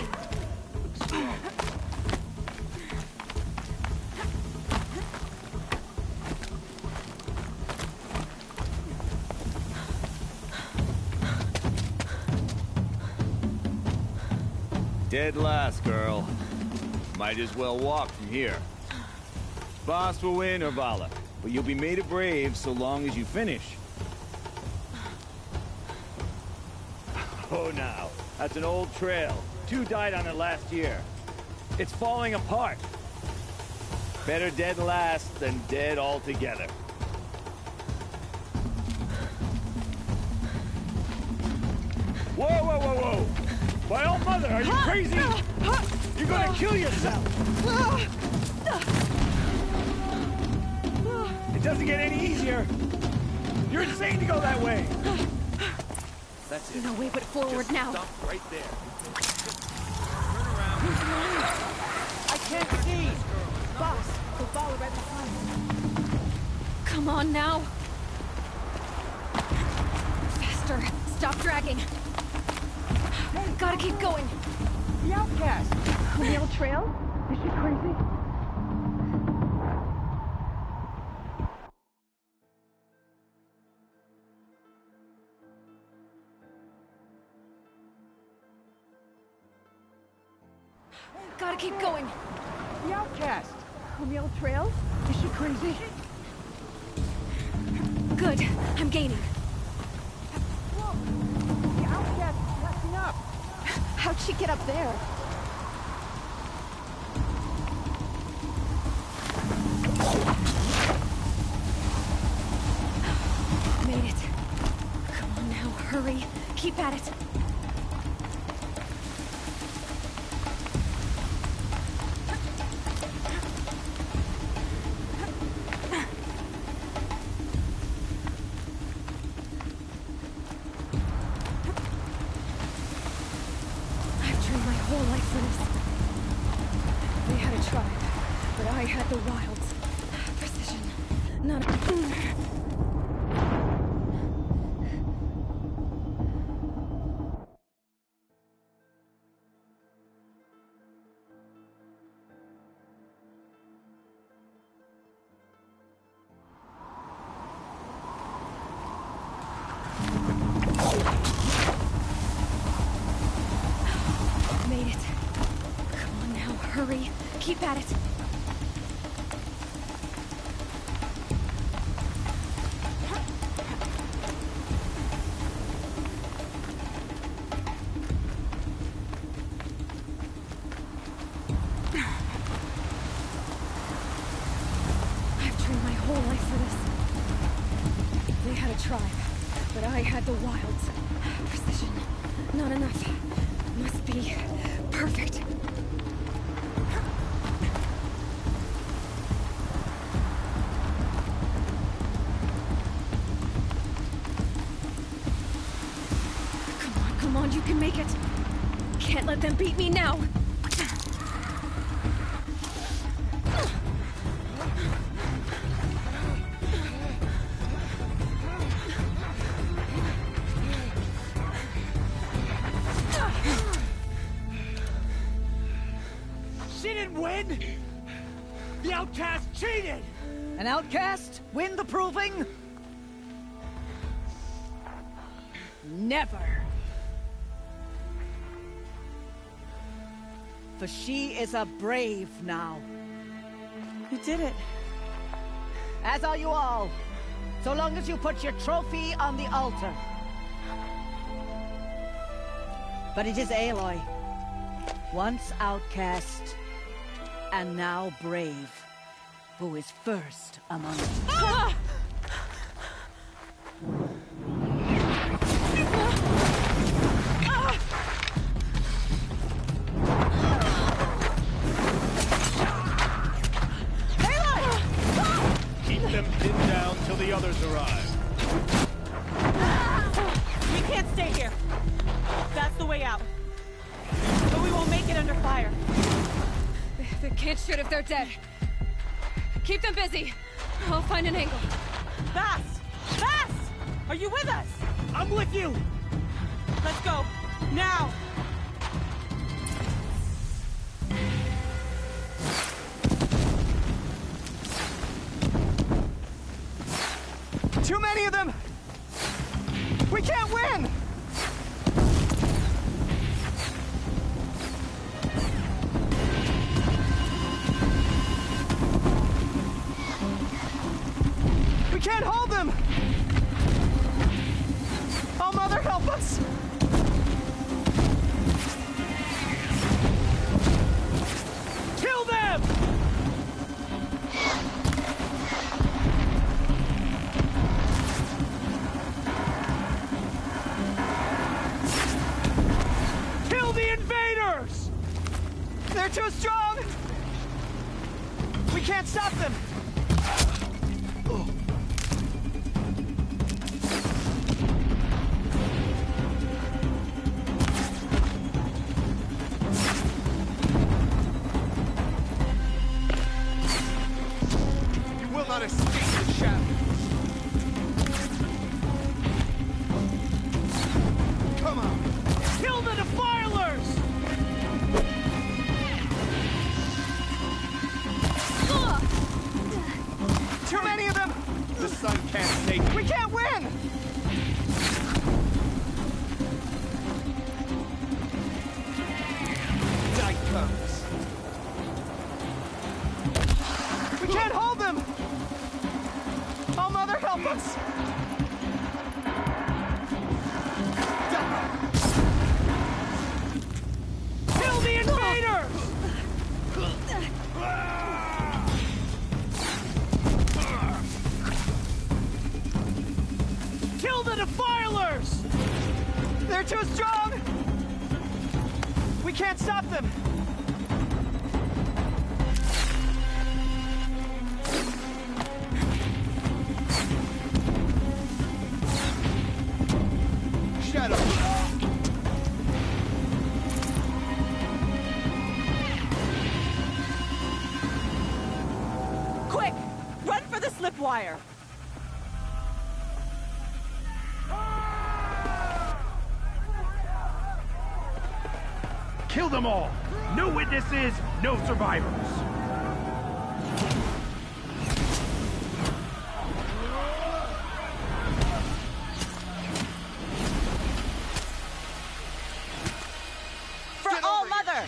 Dead last, girl. Might as well walk from here. Boss will win, Urvala, but you'll be made a brave so long as you finish. Oh, now. That's an old trail. 2 died on it last year. It's falling apart. Better dead last than dead altogether. Whoa, whoa, whoa, whoa! My old mother, are you crazy? You're gonna kill yourself! It doesn't get any easier! You're insane to go that way! That's it. No way but forward Just now. Stop right there. Turn around. I can't see! Boss, the ball right behind. Come on now. Faster. Stop dragging. Gotta keep going. The outcast! On the old trail? Is she crazy? Gotta keep going. The outcast! On the old trail? Is she crazy? Good. I'm gaining. Whoa! The outcast is messing up! How'd she get up there? Made it. Come on now, hurry. Keep at it. I had the wilds. Precision. None Made it. Come on now, hurry. Keep at it. I had the wilds. Precision. Not enough. Must be perfect. Come on, you can make it. Can't let them beat me now. The outcast cheated! An outcast? Win the proving? Never. For she is a brave now. You did it. As are you all. So long as you put your trophy on the altar. But it is Aloy. Once outcast, and now brave, who is first among us. Ah! Keep them pinned down till the others arrive. We can't stay here. That's the way out. But we won't make it under fire. They can't shoot if they're dead. Keep them busy. I'll find an angle. Bass! Bass! Are you with us? I'm with you! Let's go. Now! Too many of them! We can't win! We can't hold them! Oh, Mother, help us! Kill them! Kill the invaders! They're too strong! We can't stop them! Not escape the shadows. Come on. Kill the defilers! Too many of them! The sun can't take. We can't win! Night comes. We can't hold them! Oh, Mother, help us! Kill the invaders! Kill the defilers! They're too strong! We can't stop them! Quick! Run for the slipwire! Kill them all! No witnesses, no survivors! For All Mother!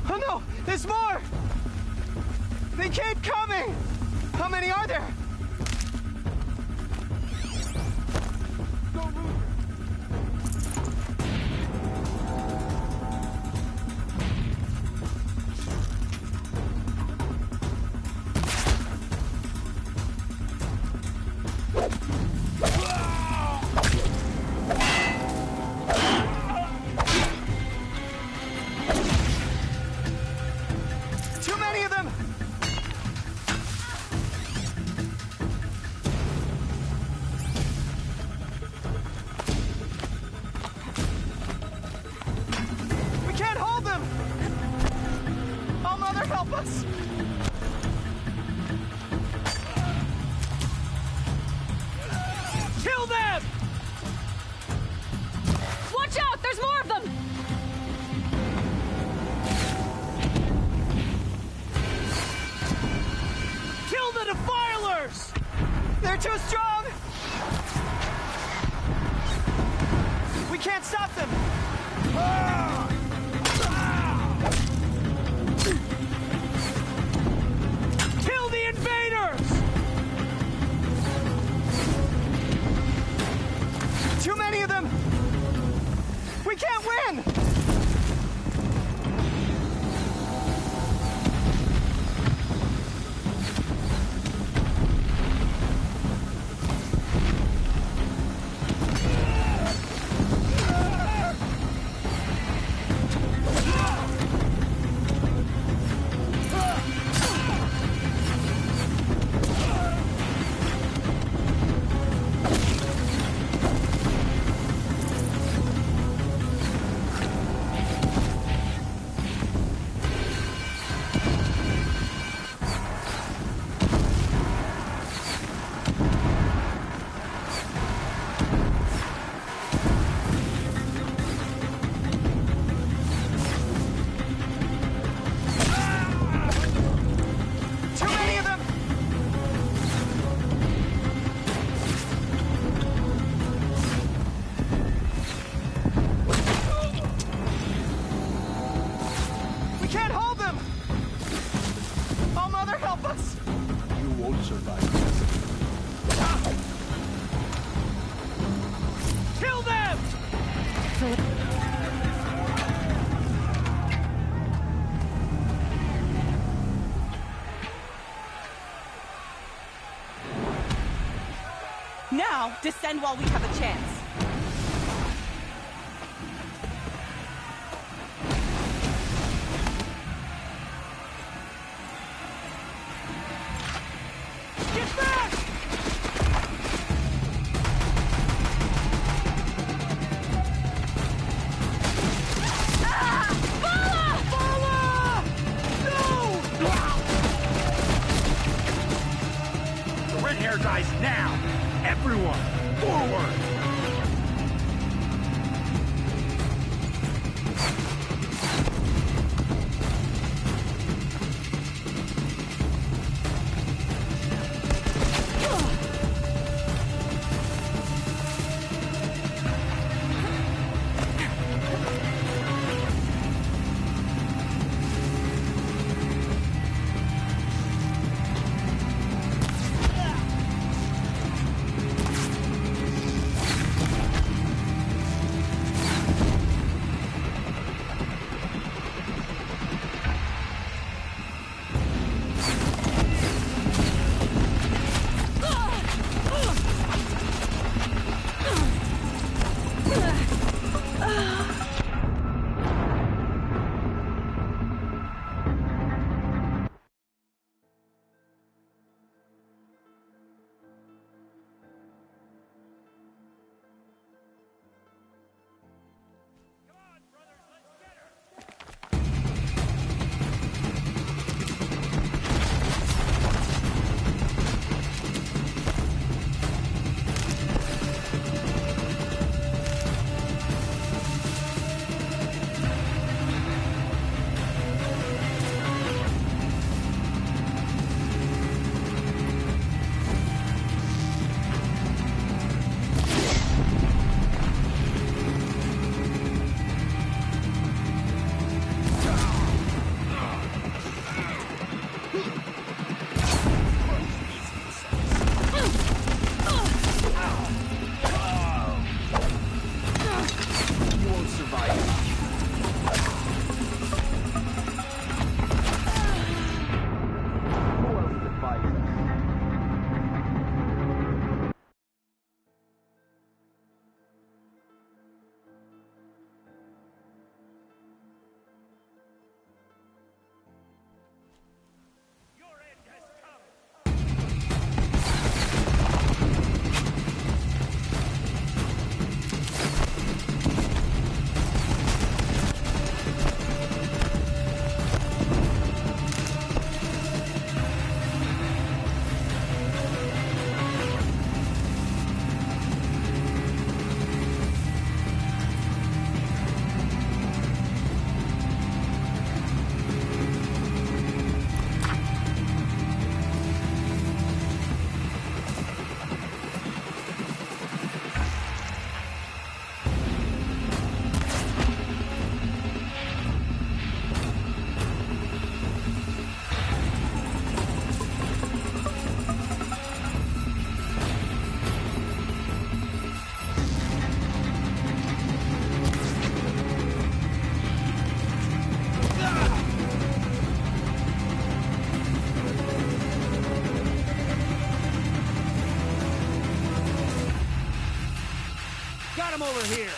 Oh no! There's more! They keep coming! How many are there? Too many of them! We can't hold them! Oh, Mother, help us! Kill them! Watch out! There's more of them! Kill the defilers! They're too strong! We can't stop them! Kill the invaders! Too many of them! We can't win! survivors. Kill them! Now, descend while we have a chance. Get back! The red hair dies now! Everyone, forward! Come over here!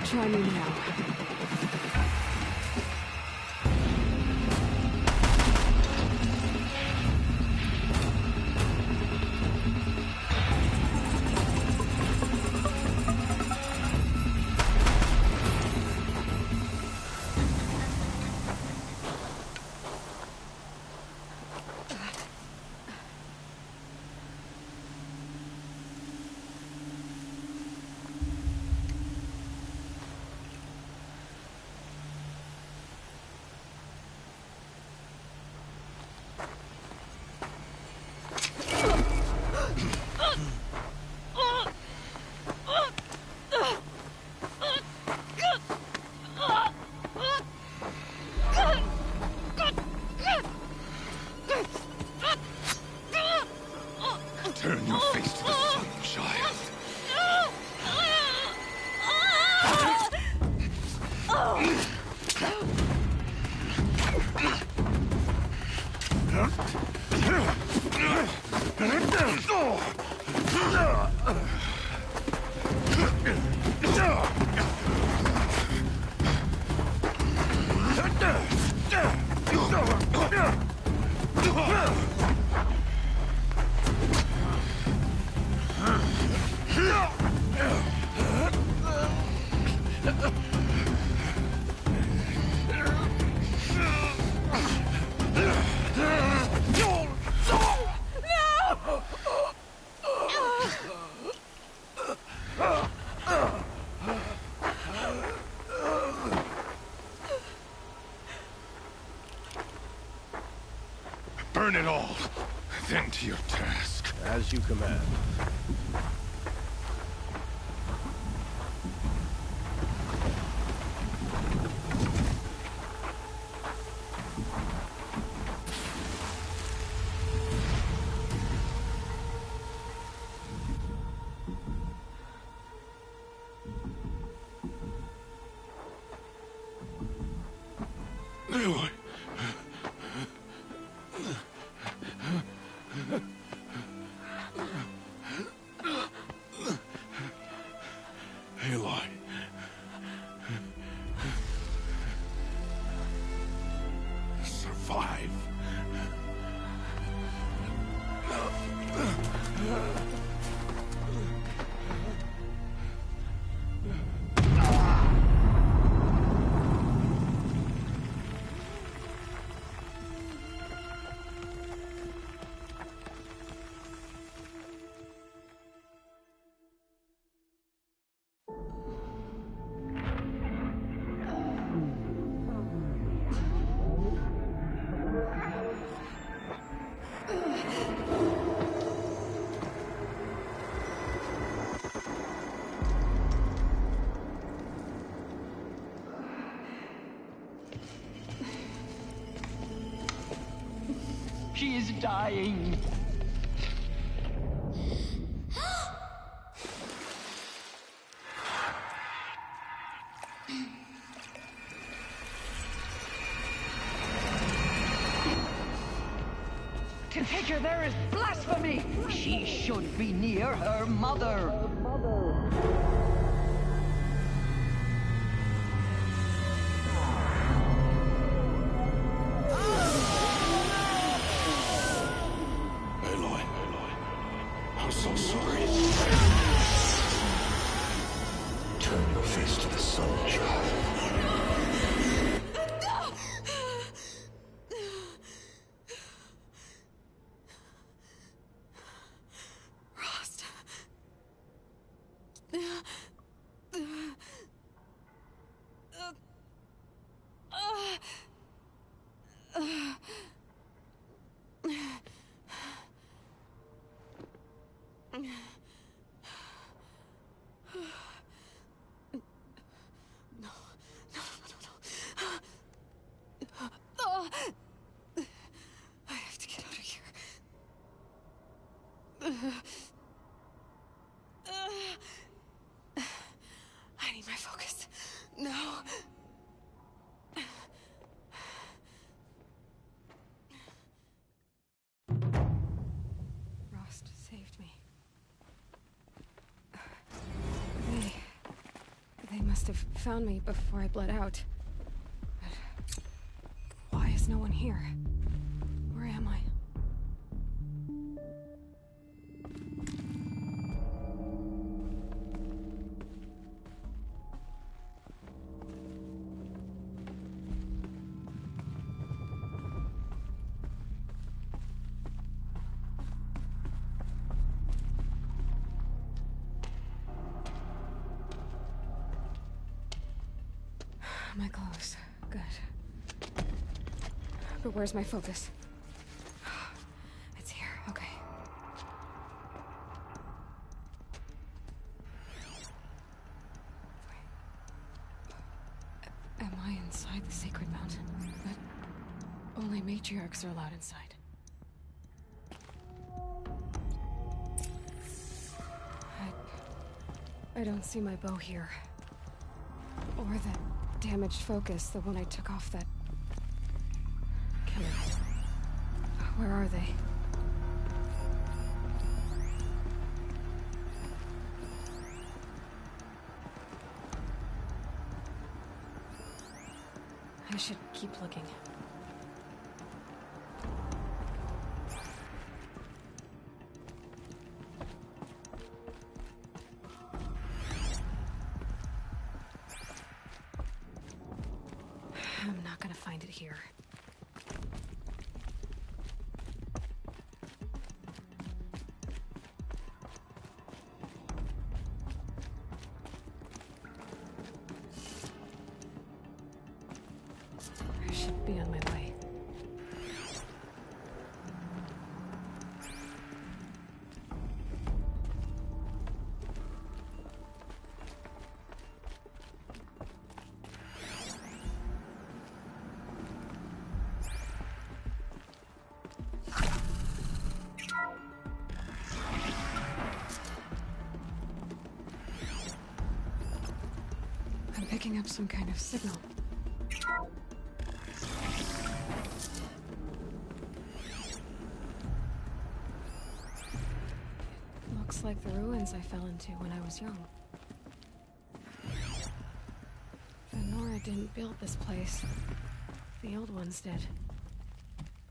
Try me now. Turn your face to the sun, child. Burn it all, then to your task. As you command. Aloy. Aloy. Survive. She is dying. To take her there is blasphemy. She should be near her mother. I'm so sorry. Turn your face to the sun, child. Rost. No. must have found me before I bled out. But why is no one here? Where am I? My clothes. Good. But where's my focus? It's here. Okay. Wait. Am I inside the Sacred Mountain? But only matriarchs are allowed inside. I don't see my bow here. Or that damaged focus, the one I took off that killer. Where are they? I should keep looking. I'm not gonna find it here. I should be on my way. I'm picking up some kind of signal. Looks like the ruins I fell into when I was young. The Nora didn't build this place. The old ones did.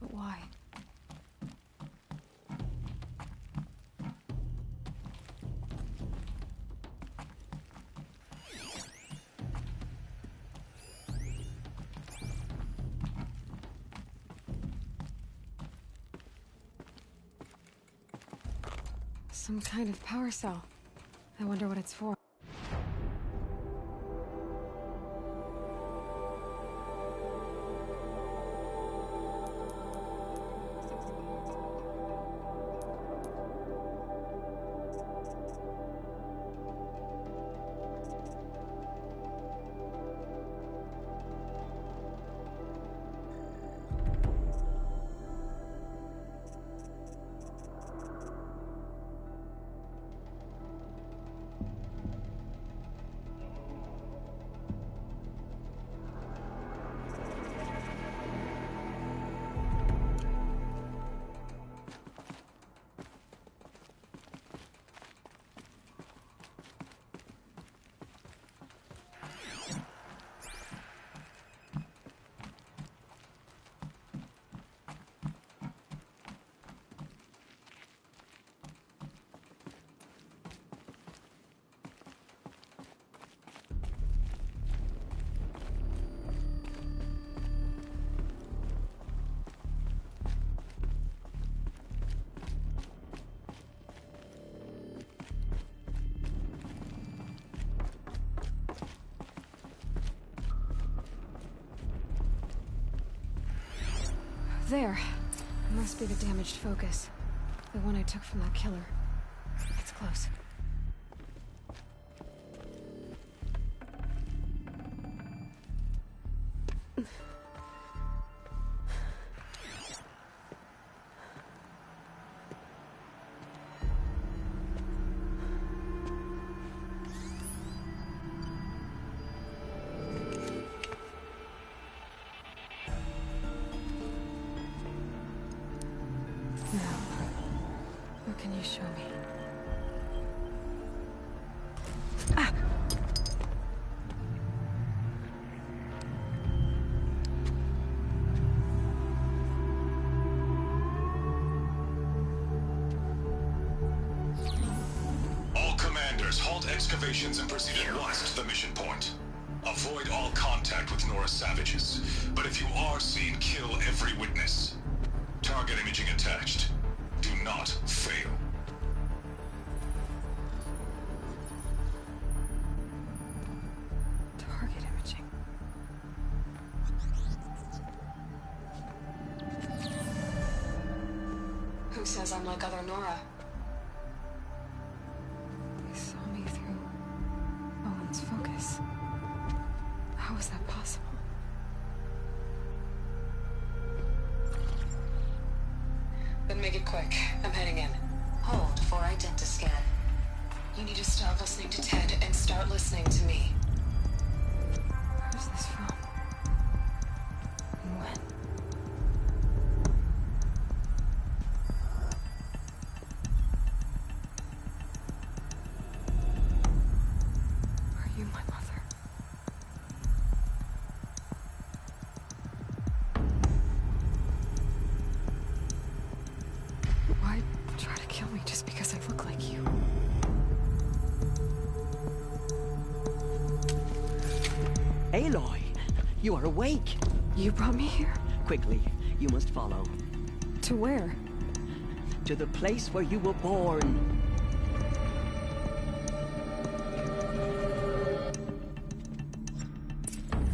But why? Some kind of power cell. I wonder what it's for. There. Must be the damaged focus. The one I took from that killer. It's close. What can you show me? Ah! halt excavations and proceed at once to the mission point. Avoid all contact with Nora savages, but if you are seen, kill every witness. Target imaging attached. Do not fail. Target imaging. Who says I'm like other Nora? They saw me through Owen's focus. How is that possible? Then make it quick. I'm heading in. Hold for identiscan. You need to stop listening to Ted and start listening to me. Where's this from? And when? Are you my mother? Why try to kill me just because I look like you? Aloy, you are awake. You brought me here? Quickly, you must follow. To where? To the place where you were born.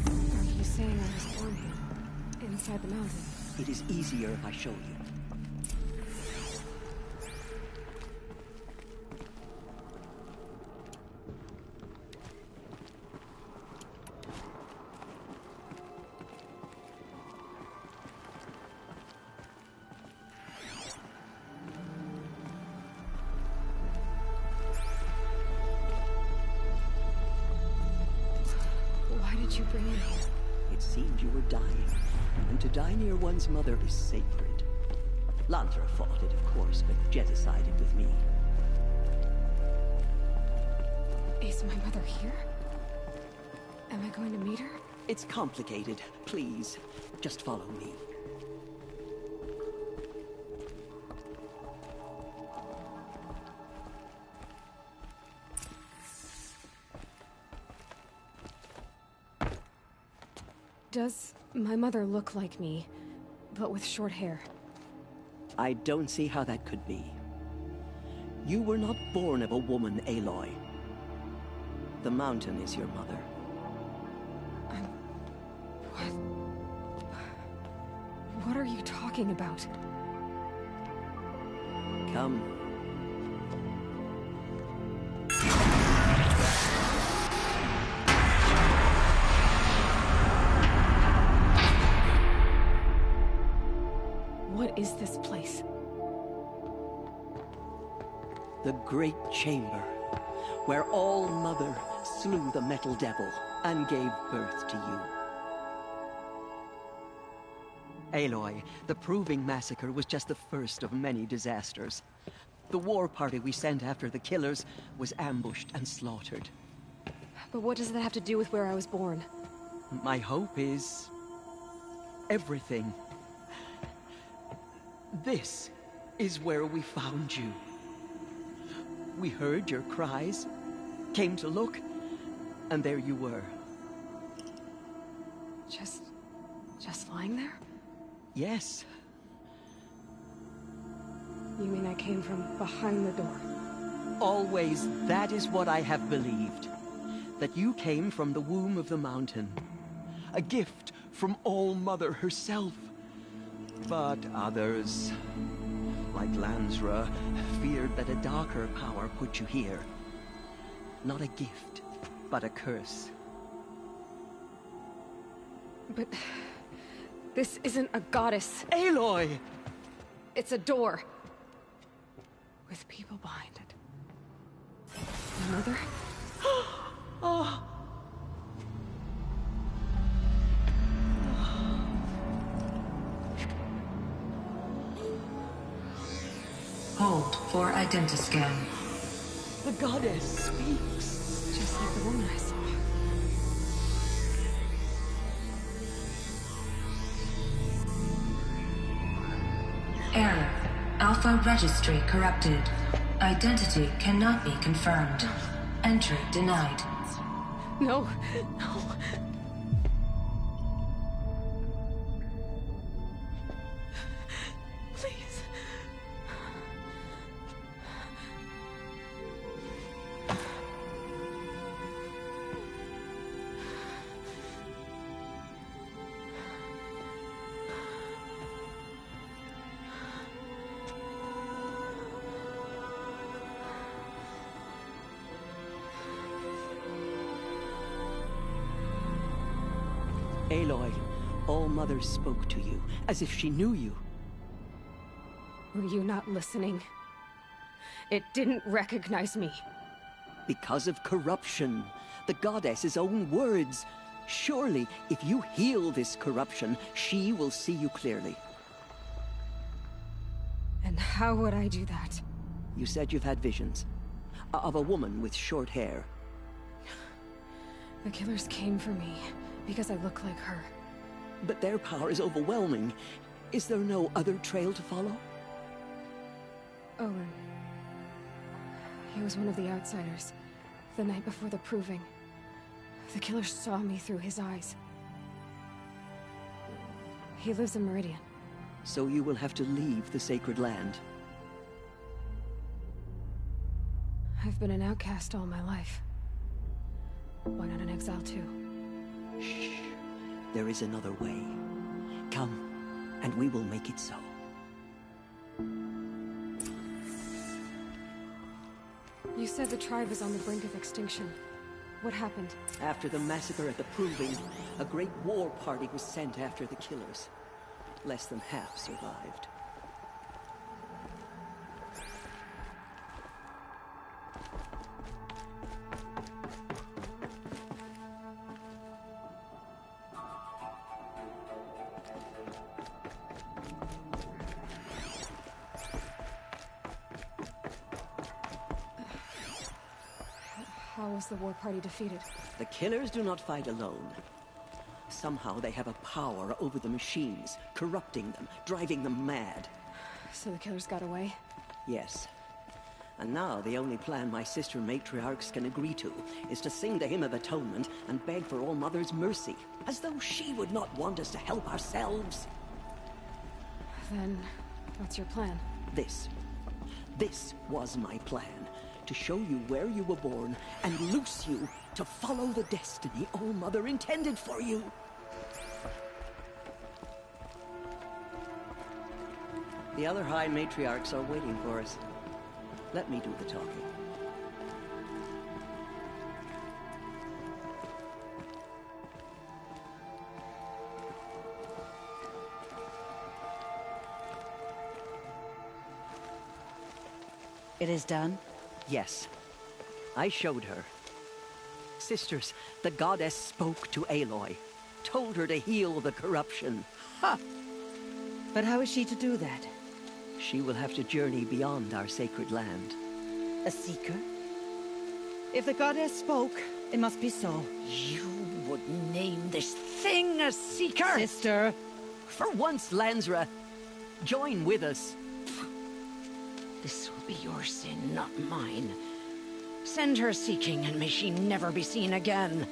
Are you saying I was born here? Inside the mountain? It is easier if I show you. Why did you bring me here? It seemed you were dying, and to die near one's mother is sacred. Lantra fought it, of course, but jeticided with me. Is my mother here? Am I going to meet her? It's complicated. Please, just follow me. Does my mother look like me, but with short hair? I don't see how that could be. You were not born of a woman, Aloy. The mountain is your mother. What are you talking about? Come. What is this place? The Great Chamber, where All Mother slew the Metal Devil and gave birth to you. Aloy, the Proving Massacre was just the first of many disasters. The war party we sent after the killers was ambushed and slaughtered. But what does that have to do with where I was born? My hope is... everything. This is where we found you. We heard your cries, came to look, and there you were. Just lying there? Yes. You mean I came from behind the door? Always, that is what I have believed. That you came from the womb of the mountain. A gift from All Mother herself. But others, like Lansra, feared that a darker power put you here. Not a gift, but a curse. But... this isn't a goddess. Aloy! It's a door. With people behind it. My mother? Oh! Hold for identiscan. The goddess speaks. Just like the woman I saw. Error. Alpha registry corrupted. Identity cannot be confirmed. Entry denied. No, no. Please. Aloy, All-Mother spoke to you, as if she knew you. Were you not listening? It didn't recognize me. Because of corruption. The goddess's own words. Surely, if you heal this corruption, she will see you clearly. And how would I do that? You said you've had visions. Of a woman with short hair. The killers came for me, because I look like her. But their power is overwhelming. Is there no other trail to follow? Owen. He was one of the outsiders. The night before the proving. The killer saw me through his eyes. He lives in Meridian. So you will have to leave the sacred land. I've been an outcast all my life. Why not an exile too? Shh. There is another way. Come, and we will make it so. You said the tribe was on the brink of extinction. What happened? After the massacre at the Proving, a great war party was sent after the killers. Less than half survived. How was the war party defeated? The killers do not fight alone. Somehow they have a power over the machines, corrupting them, driving them mad. So the killers got away? Yes. And now the only plan my sister matriarchs can agree to is to sing the Hymn of Atonement and beg for All-Mother's mercy, as though she would not want us to help ourselves. Then, what's your plan? This was my plan. To show you where you were born and loose you to follow the destiny All-Mother intended for you. The other High Matriarchs are waiting for us. Let me do the talking. It is done? Yes. I showed her. Sisters, the goddess spoke to Aloy. Told her to heal the corruption. Ha! But how is she to do that? She will have to journey beyond our sacred land. A seeker? If the goddess spoke, it must be so. You would name this thing a seeker? Sister! For once, Lansra, join with us. This will be your sin, not mine. Send her seeking, and may she never be seen again.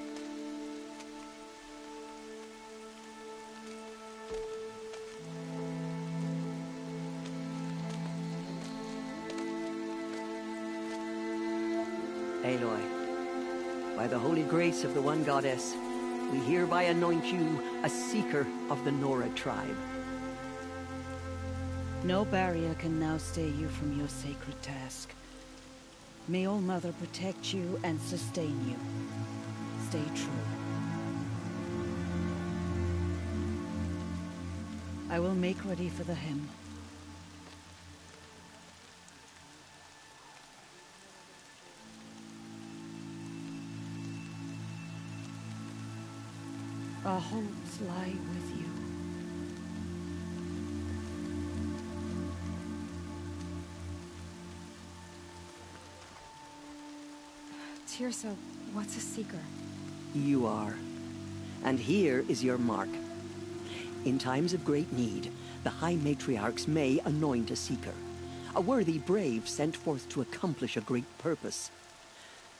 Aloy, by the holy grace of the One Goddess, we hereby anoint you a seeker of the Nora tribe. No barrier can now stay you from your sacred task. May All-Mother protect you and sustain you. Stay true. I will make ready for the hymn. Our hopes lie with you. Teersa, what's a seeker? You are. And here is your mark. In times of great need, the High Matriarchs may anoint a seeker. A worthy brave sent forth to accomplish a great purpose.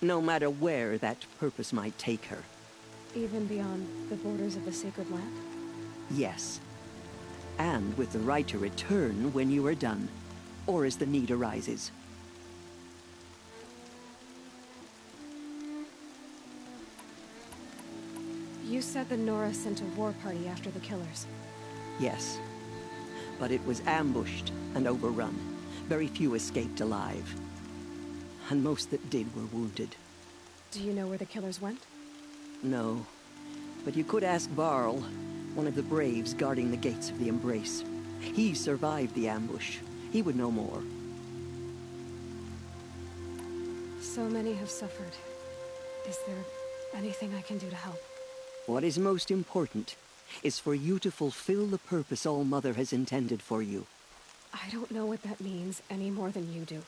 no matter where that purpose might take her. Even beyond the borders of the sacred land? Yes. And with the right to return when you are done, or as the need arises. You said the Nora sent a war party after the killers. Yes. But it was ambushed and overrun. Very few escaped alive. And most that did were wounded. Do you know where the killers went? No. But you could ask Varl, one of the braves guarding the gates of the Embrace. He survived the ambush. He would know more. So many have suffered. Is there anything I can do to help? What is most important is for you to fulfill the purpose All-Mother has intended for you. I don't know what that means any more than you do.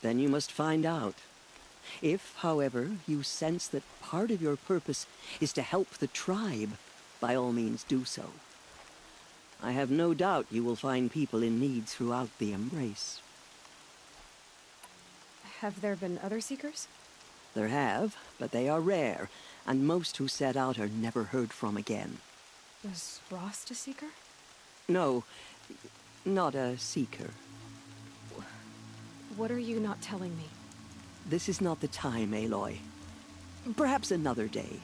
Then you must find out. If, however, you sense that part of your purpose is to help the tribe, by all means do so. I have no doubt you will find people in need throughout the Embrace. Have there been other Seekers? There have, but they are rare, and most who set out are never heard from again. Was Rost a Seeker? No, not a Seeker. What are you not telling me? This is not the time, Aloy. Perhaps another day.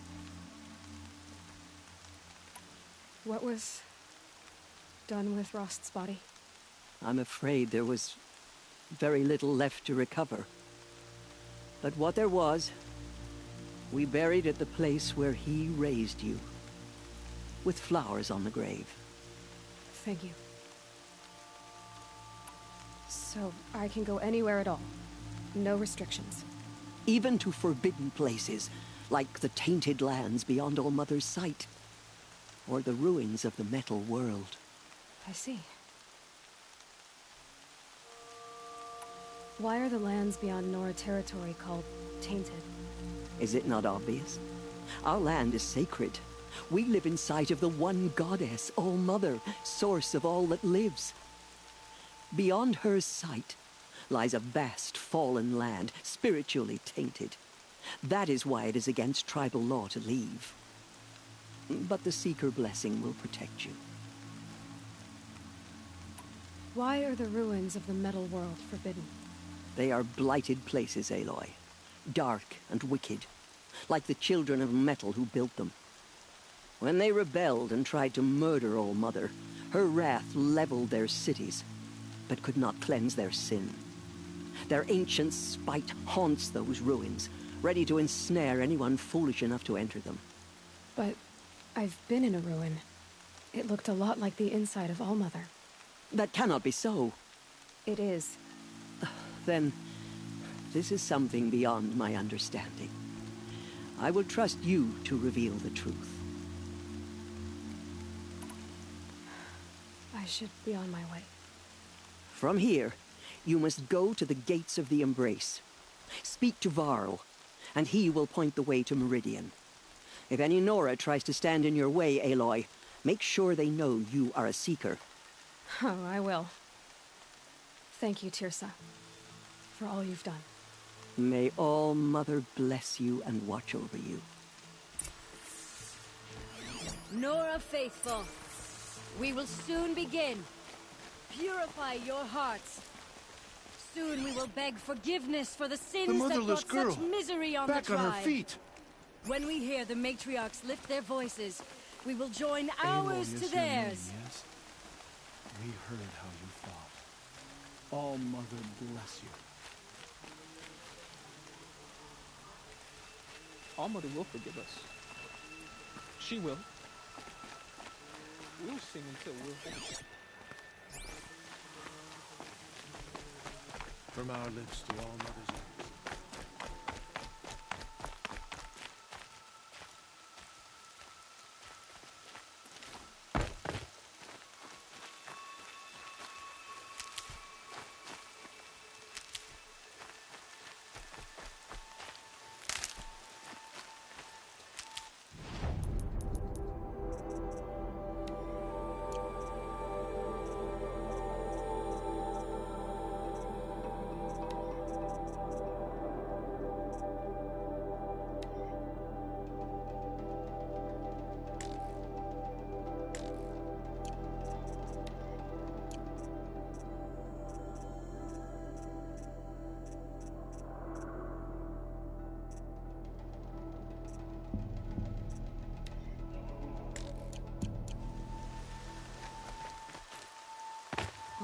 What was done with Rost's body? I'm afraid there was very little left to recover. But what there was, we buried at the place where he raised you, with flowers on the grave. Thank you. So, I can go anywhere at all? No restrictions? Even to forbidden places, like the tainted lands beyond All-Mother's sight, or the ruins of the Metal World. I see. Why are the lands beyond Nora territory called tainted? Is it not obvious? Our land is sacred. We live in sight of the one goddess, All-Mother, source of all that lives. Beyond her sight lies a vast fallen land, spiritually tainted. That is why it is against tribal law to leave. But the Seeker blessing will protect you. Why are the ruins of the Metal World forbidden? They are blighted places, Aloy. Dark and wicked, like the children of metal who built them. When they rebelled and tried to murder All-Mother, her wrath leveled their cities, but could not cleanse their sin. Their ancient spite haunts those ruins, ready to ensnare anyone foolish enough to enter them. But I've been in a ruin. It looked a lot like the inside of All-Mother. That cannot be so. It is. Then, this is something beyond my understanding. I will trust you to reveal the truth. I should be on my way. From here, you must go to the gates of the Embrace. Speak to Varl, and he will point the way to Meridian. If any Nora tries to stand in your way, Aloy, make sure they know you are a Seeker. Oh, I will. Thank you, Teersa, for all you've done. May All-Mother bless you and watch over you. Nora faithful, we will soon begin. Purify your hearts. Soon we will beg forgiveness for the sins that brought such misery on the tribe. Back on her feet. When we hear the matriarchs lift their voices, we will join ours to theirs. Yes? We heard how you fought. All-Mother bless you. All-Mother will forgive us. She will. We'll sing until we're finished. From our lips to All-Mother's lips.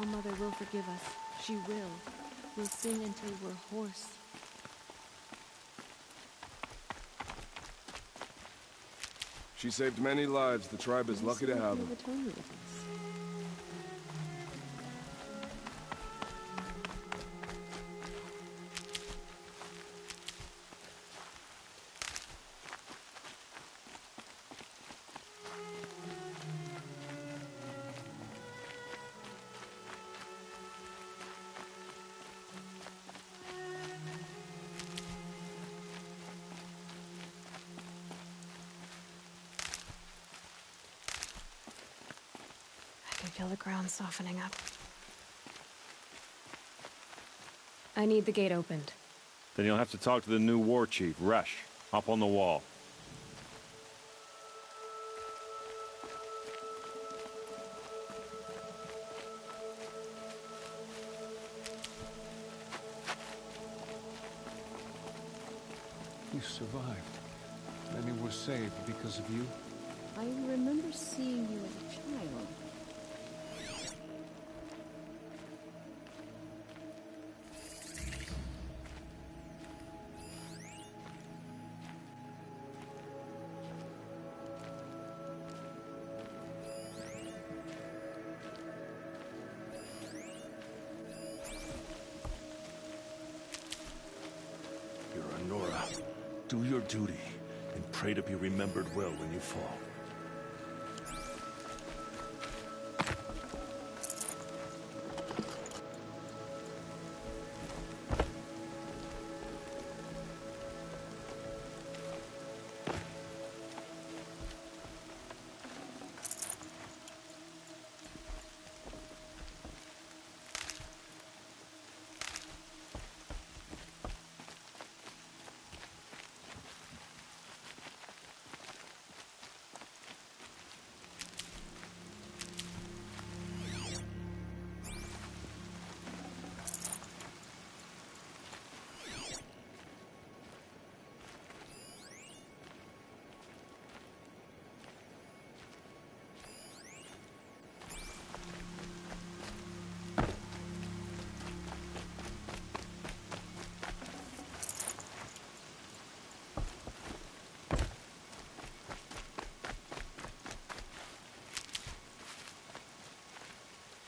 All-Mother will forgive us. She will. We'll sing until we're hoarse. She saved many lives. The tribe is lucky to have her. I can feel the ground softening up. I need the gate opened. Then you'll have to talk to the new war chief, Resh, up on the wall. You survived. Many were saved because of you. I remember seeing you as a child. You're a Nora. Do your duty, and pray to be remembered well when you fall.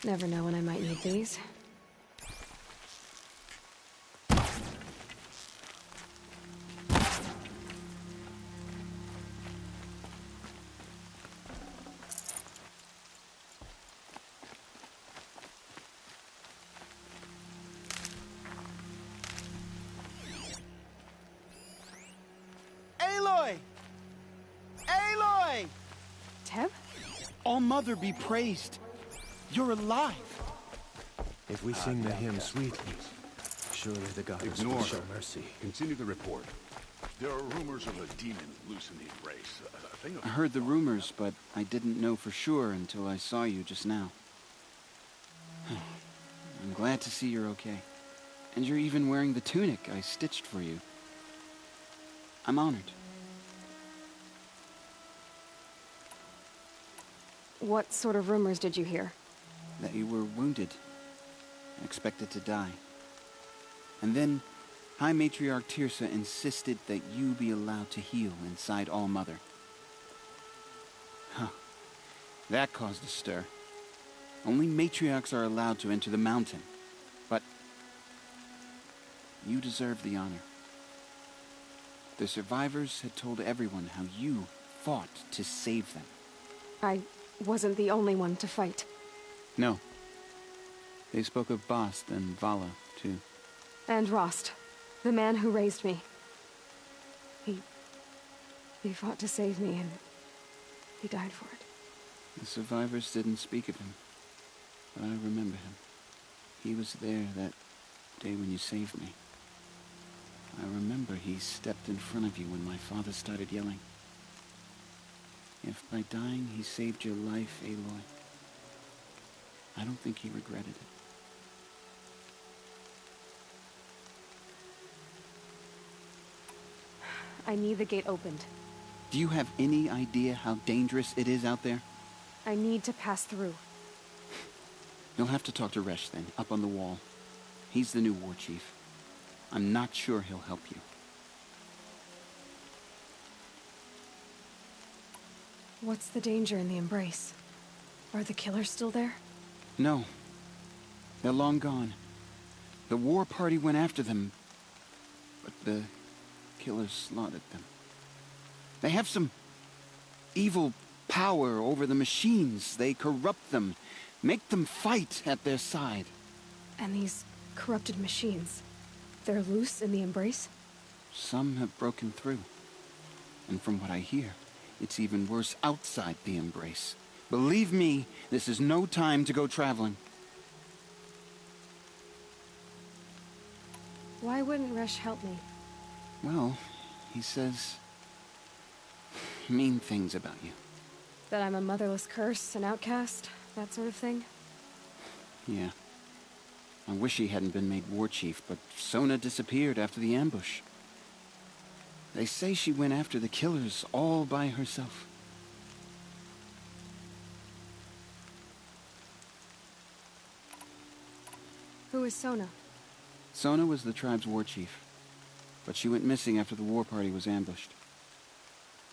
Never know when I might need these. Aloy! Aloy! Teb? All-Mother be praised. You're alive. If we sing the hymn sweetly, surely the goddess will show mercy. Continue the report. There are rumors of a demon loose in the race. A thing of... I heard the rumors, but I didn't know for sure until I saw you just now. I'm glad to see you're okay. And you're even wearing the tunic I stitched for you. I'm honored. What sort of rumors did you hear? That you were wounded, expected to die. And then, High Matriarch Teersa insisted that you be allowed to heal inside All-Mother. Huh. That caused a stir. Only matriarchs are allowed to enter the mountain. But you deserve the honor. The survivors had told everyone how you fought to save them. I wasn't the only one to fight. No. They spoke of Bast and Vala, too. And Rost, the man who raised me. He fought to save me, and he died for it. The survivors didn't speak of him, but I remember him. He was there that day when you saved me. I remember he stepped in front of you when my father started yelling. If by dying he saved your life, Aloy, I don't think he regretted it. I need the gate opened. Do you have any idea how dangerous it is out there? I need to pass through. You'll have to talk to Resh then, up on the wall. He's the new war chief. I'm not sure he'll help you. What's the danger in the Embrace? Are the killers still there? No. They're long gone. The war party went after them, but the killers slaughtered them. They have some evil power over the machines. They corrupt them, make them fight at their side. And these corrupted machines, they're loose in the Embrace? Some have broken through. And from what I hear, it's even worse outside the Embrace. Believe me, this is no time to go traveling. Why wouldn't Resh help me? Well, he says mean things about you. That I'm a motherless curse, an outcast, that sort of thing? Yeah. I wish he hadn't been made war chief, but Sona disappeared after the ambush. They say she went after the killers all by herself. Who is Sona? Sona was the tribe's war chief, but she went missing after the war party was ambushed.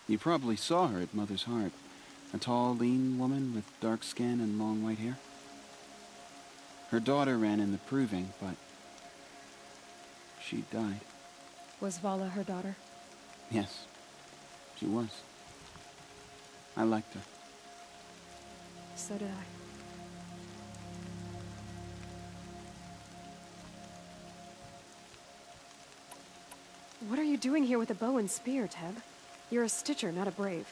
You probably saw her at Mother's Heart. A tall, lean woman with dark skin and long white hair. Her daughter ran in the proving, but she died. Was Vala her daughter? Yes, she was. I liked her. So did I. What are you doing here with a bow and spear, Teb? You're a Stitcher, not a Brave.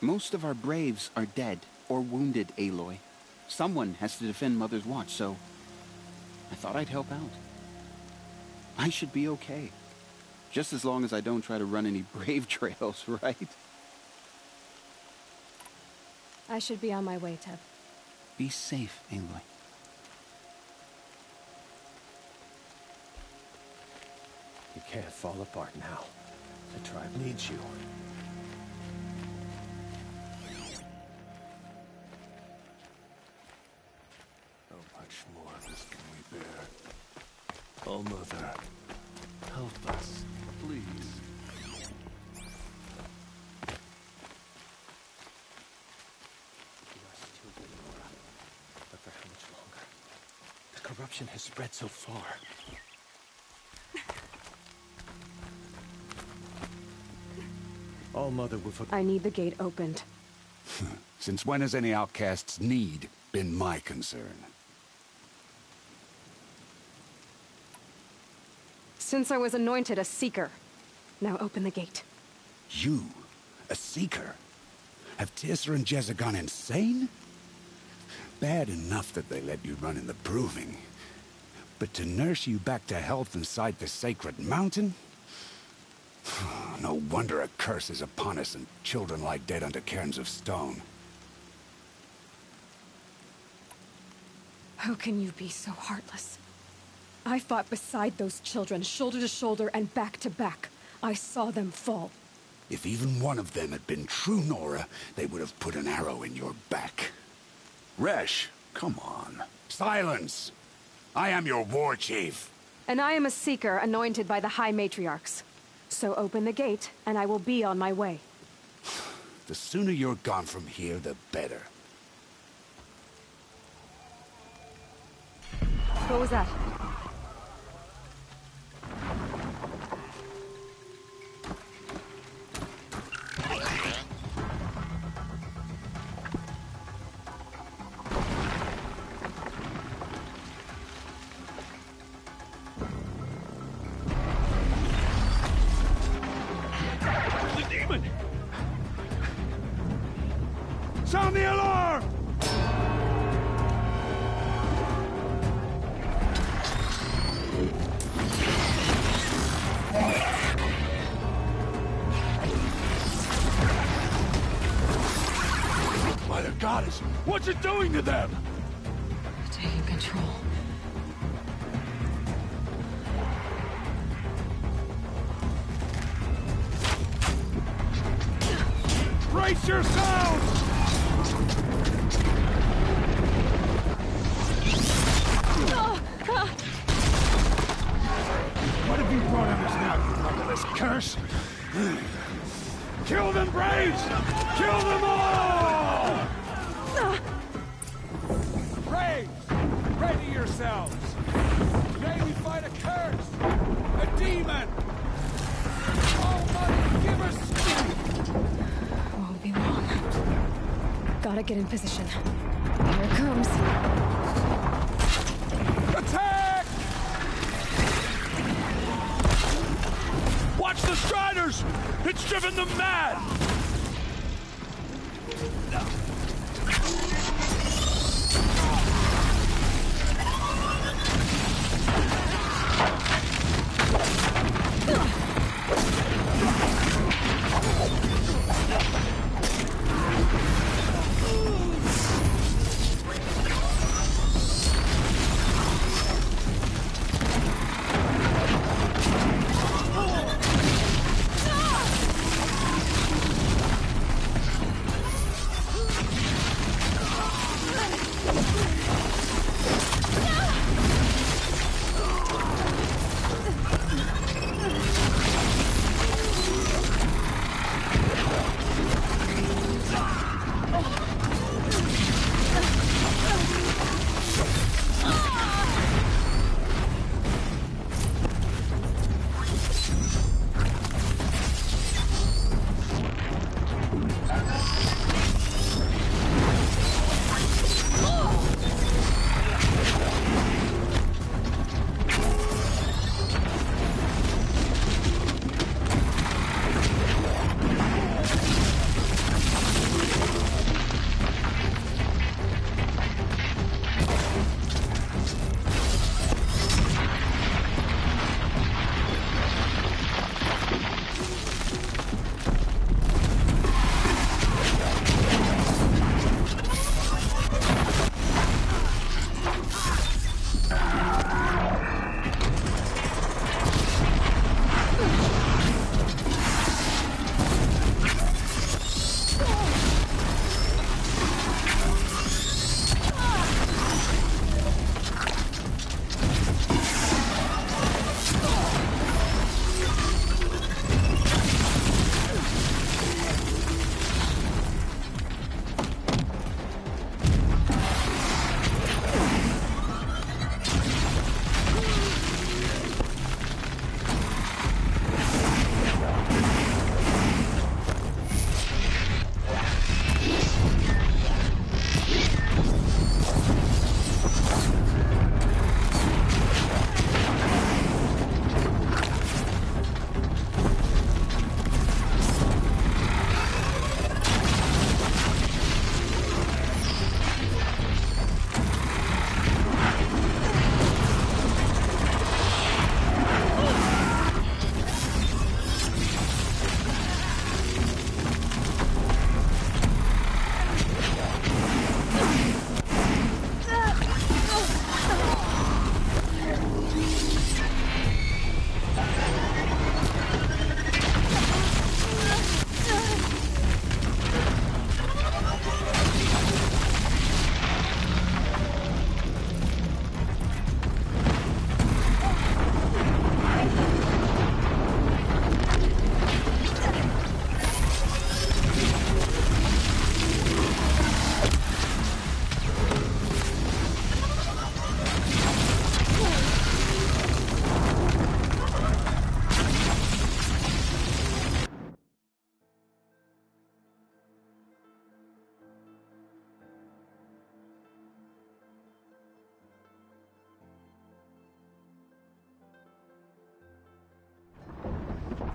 Most of our Braves are dead or wounded, Aloy. Someone has to defend Mother's Watch, so I thought I'd help out. I should be okay. Just as long as I don't try to run any Brave trails, right? I should be on my way, Teb. Be safe, Aloy. You can't fall apart now. The tribe needs you. How much more of this can we bear? Oh, Mother, help us, please. You are still good, Nora. But for how much longer? The corruption has spread so far. All Mother will... I need the gate opened. Since when has any outcast's need been my concern? Since I was anointed a Seeker. Now open the gate. You? A Seeker? Have Teersa and Jezza gone insane? Bad enough that they let you run in the Proving. But to nurse you back to health inside the Sacred Mountain? No wonder a curse is upon us and children lie dead under cairns of stone. How can you be so heartless? I fought beside those children, shoulder to shoulder and back to back. I saw them fall. If even one of them had been true Nora, they would have put an arrow in your back. Resh, come on. Silence! I am your war chief. And I am a Seeker anointed by the High Matriarchs. So open the gate, and I will be on my way. The sooner you're gone from here, the better. What was that? Sound the alarm! By the goddess, what's it doing to them? Taking control. Brace yourselves! What have you brought on us now, you motherless curse? Kill them, Braves! Kill them all! Braves, ready yourselves! Today we fight a curse! A demon! Almighty, give us strength! Won't be long. Gotta get in position. Here it comes. Attack! Watch the Striders! It's driven them mad!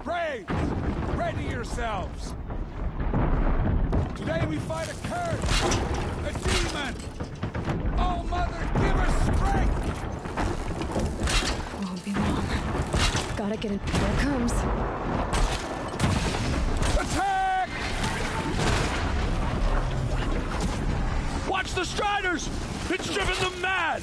Braves, ready yourselves! Today we fight a curse, a demon! Oh, Mother, give her strength! Won't be long. Gotta get in. Here it comes. Attack! Watch the Striders! It's driven them mad!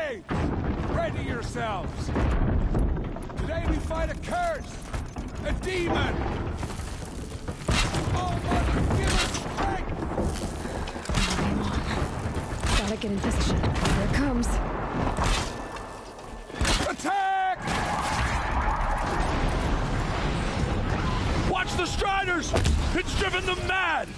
slaves! Ready yourselves! Today we fight a curse! A demon! Oh, Mother, give us strength! Gotta get in position. Here it comes. Attack! Watch the Striders! It's driven them mad!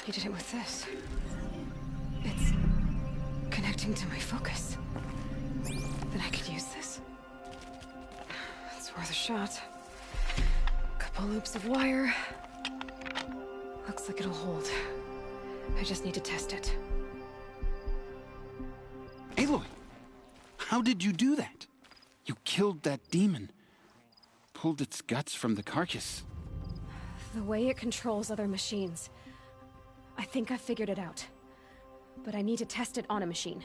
You did it with this. It's connecting to my focus. Then I could use this. It's worth a shot. Couple loops of wire. Looks like it'll hold. I just need to test it. Aloy! How did you do that? You killed that demon. Pulled its guts from the carcass. The way it controls other machines. I think I figured it out. But I need to test it on a machine.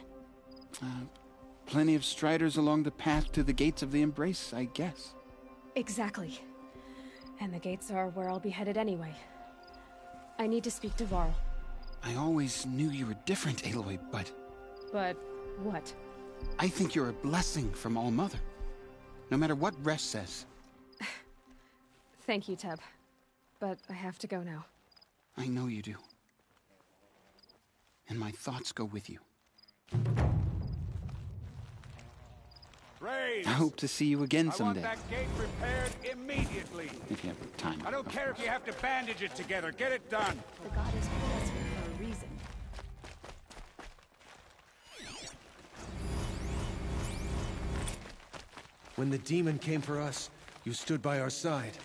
Plenty of striders along the path to the gates of the Embrace, I guess. Exactly. And the gates are where I'll be headed anyway. I need to speak to Varl. I always knew you were different, Aloy, but... But what? I think you're a blessing from All-Mother. No matter what Resh says. Thank you, Teb. But I have to go now. I know you do. And my thoughts go with you. Graves! I hope to see you again I someday. want that gate repaired immediately. If you have time. I don't care if you have to bandage it together. Get it done. The goddess put us here for a reason. When the demon came for us, you stood by our side.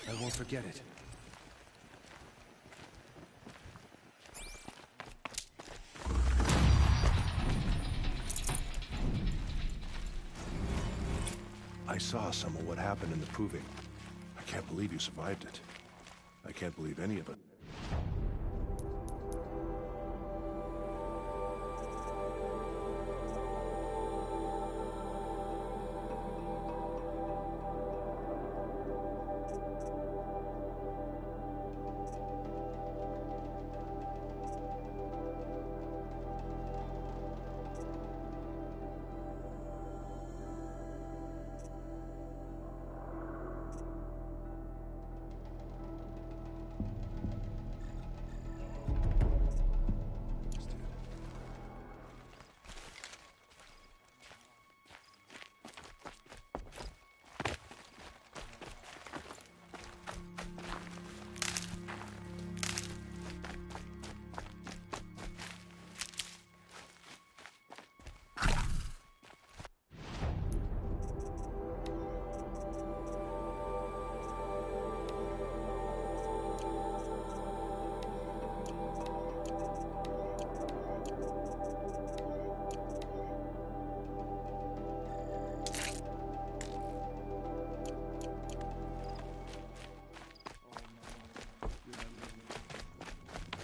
I won't forget it. I saw some of what happened in the Proving. I can't believe you survived it. I can't believe any of it.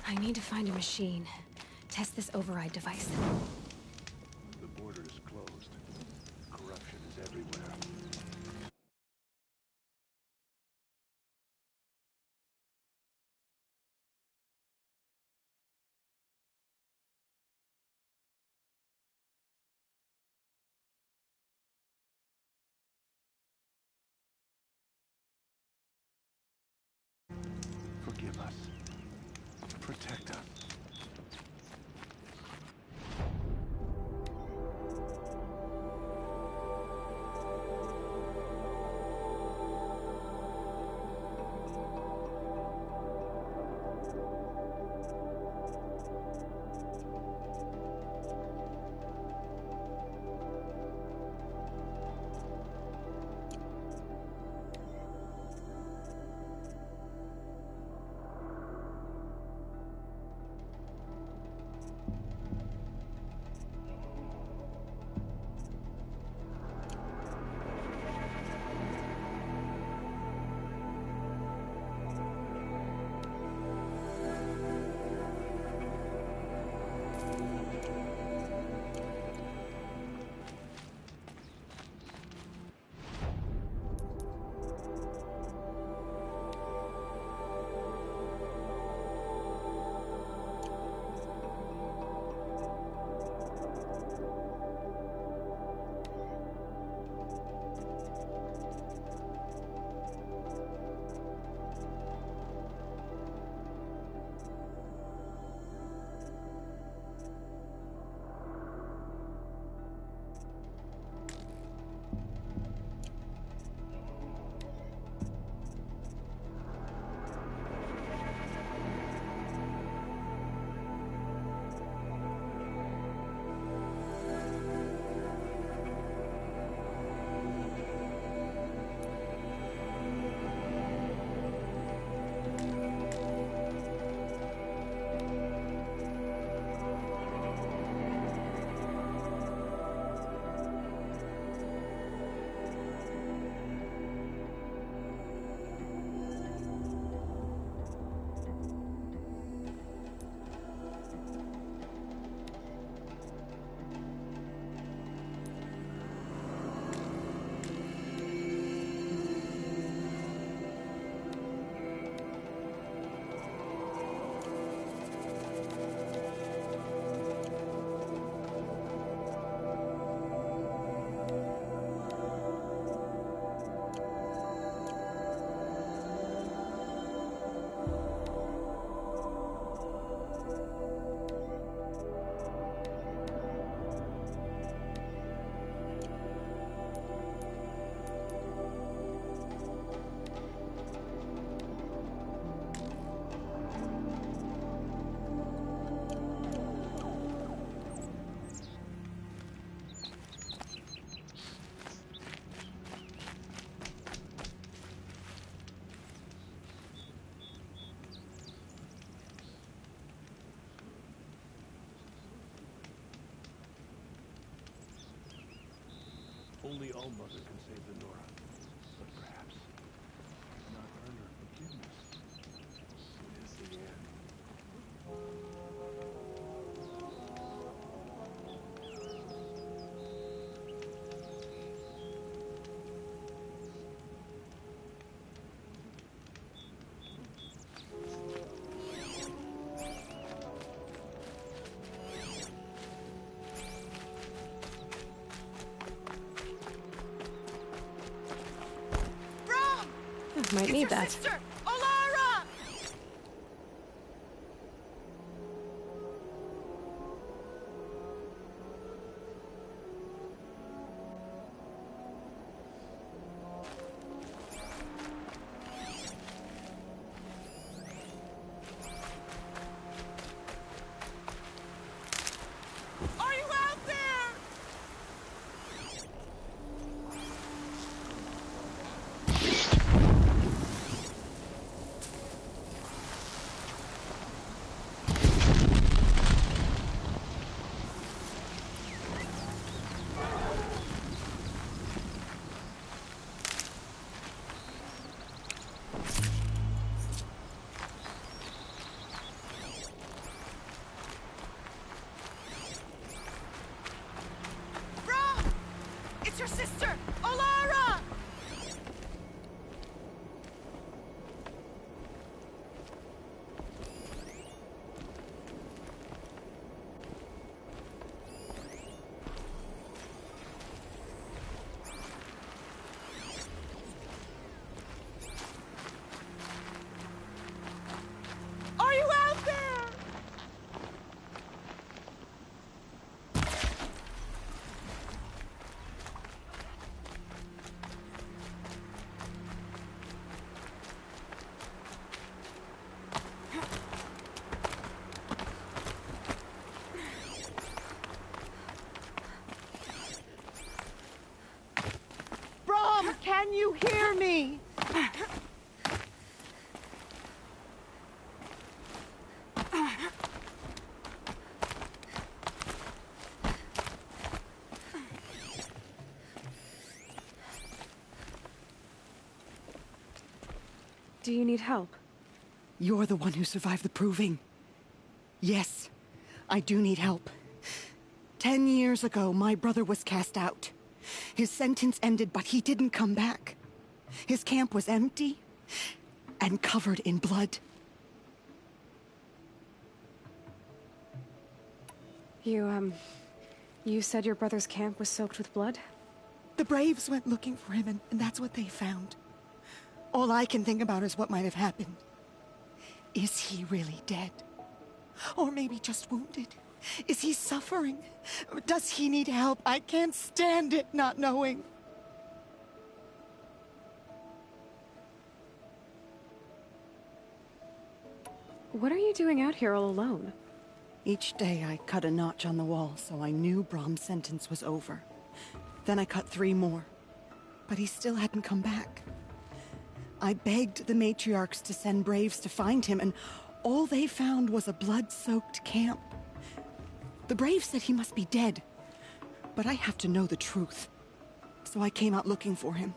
I need to find a machine. Test this override device. The border is closed. Corruption is everywhere. Forgive us. Protect us. Only All-Mother can save the Nora. But perhaps not earn her forgiveness. It is the end. Might need that. Sister, Olara! Are you out there? It's your sister, Olara! Are you out there? Brom, can you hear me? Do you need help? You're the one who survived the proving. Yes, I do need help. 10 years ago, my brother was cast out. His sentence ended, but he didn't come back. His camp was empty and covered in blood. You said your brother's camp was soaked with blood? The Braves went looking for him, and that's what they found. All I can think about is what might have happened. Is he really dead? Or maybe just wounded? Is he suffering? Does he need help? I can't stand it not knowing. What are you doing out here all alone? Each day I cut a notch on the wall so I knew Brom's sentence was over. Then I cut 3 more. But he still hadn't come back. I begged the matriarchs to send Braves to find him, and all they found was a blood-soaked camp. The Braves said he must be dead, but I have to know the truth. So I came out looking for him.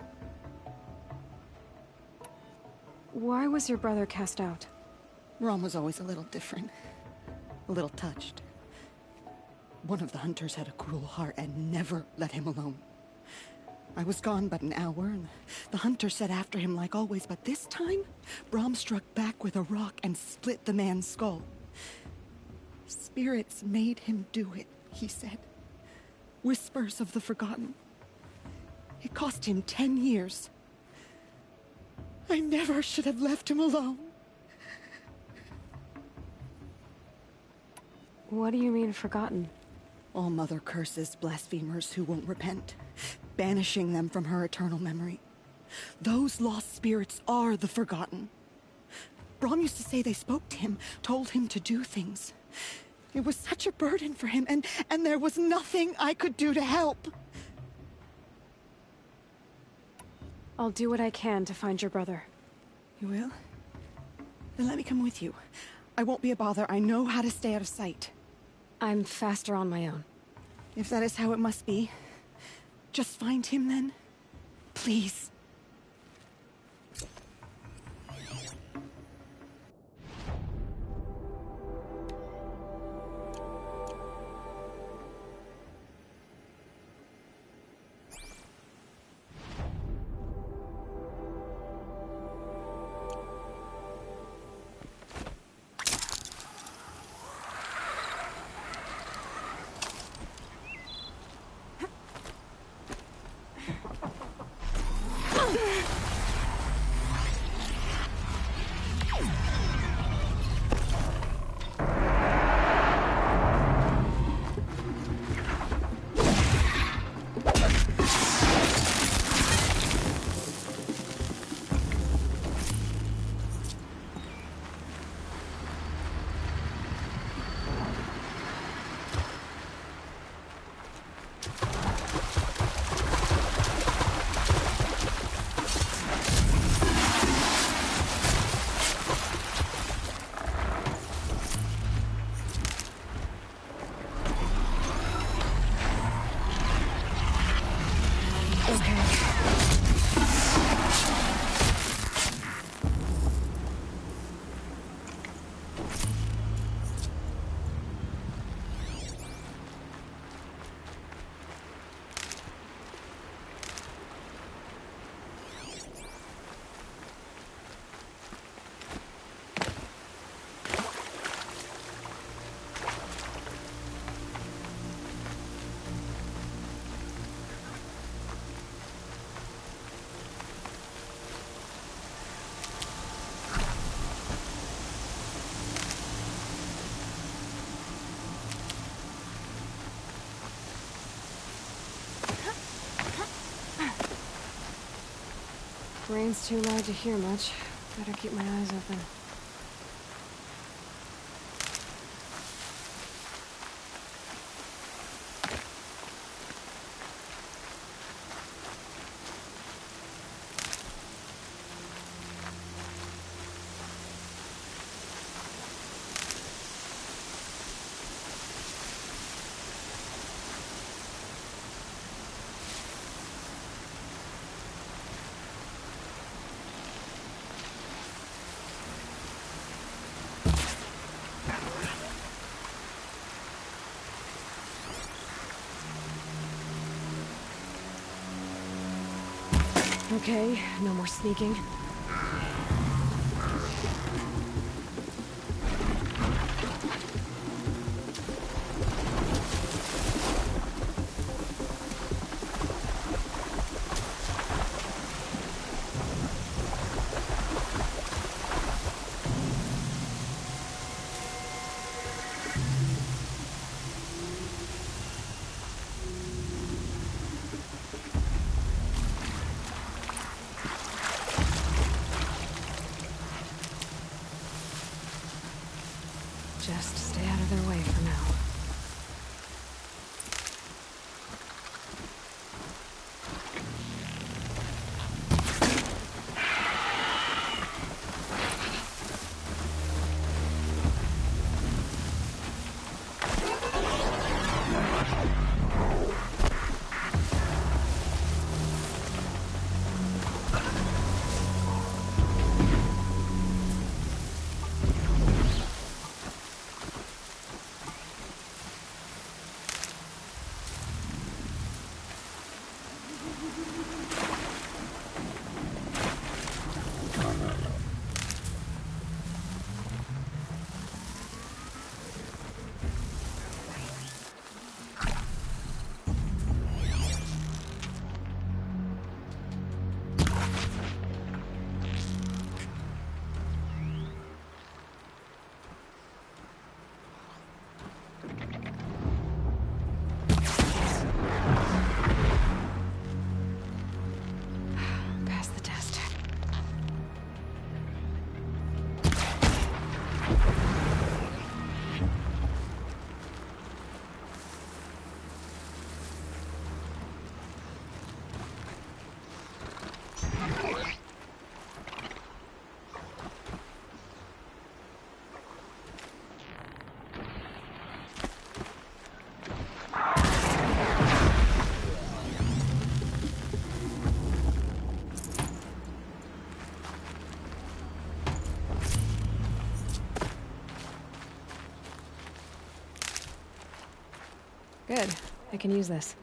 Why was your brother cast out? Brom was always a little different. A little touched. One of the hunters had a cruel heart and never let him alone. I was gone but an hour, and the hunter set after him like always, but this time, Brom struck back with a rock and split the man's skull. Spirits made him do it, he said. Whispers of the forgotten. It cost him 10 years. I never should have left him alone. What do you mean, forgotten? All-Mother curses blasphemers who won't repent, banishing them from her eternal memory. Those lost spirits are the forgotten. Brom used to say they spoke to him, told him to do things. It was such a burden for him, and there was nothing I could do to help. I'll do what I can to find your brother. You will? Then let me come with you. I won't be a bother. I know how to stay out of sight. I'm faster on my own. If that is how it must be, Just find him then? Please. Rain's too loud to hear much. Better keep my eyes open. Okay, no more sneaking. Good. I can use this.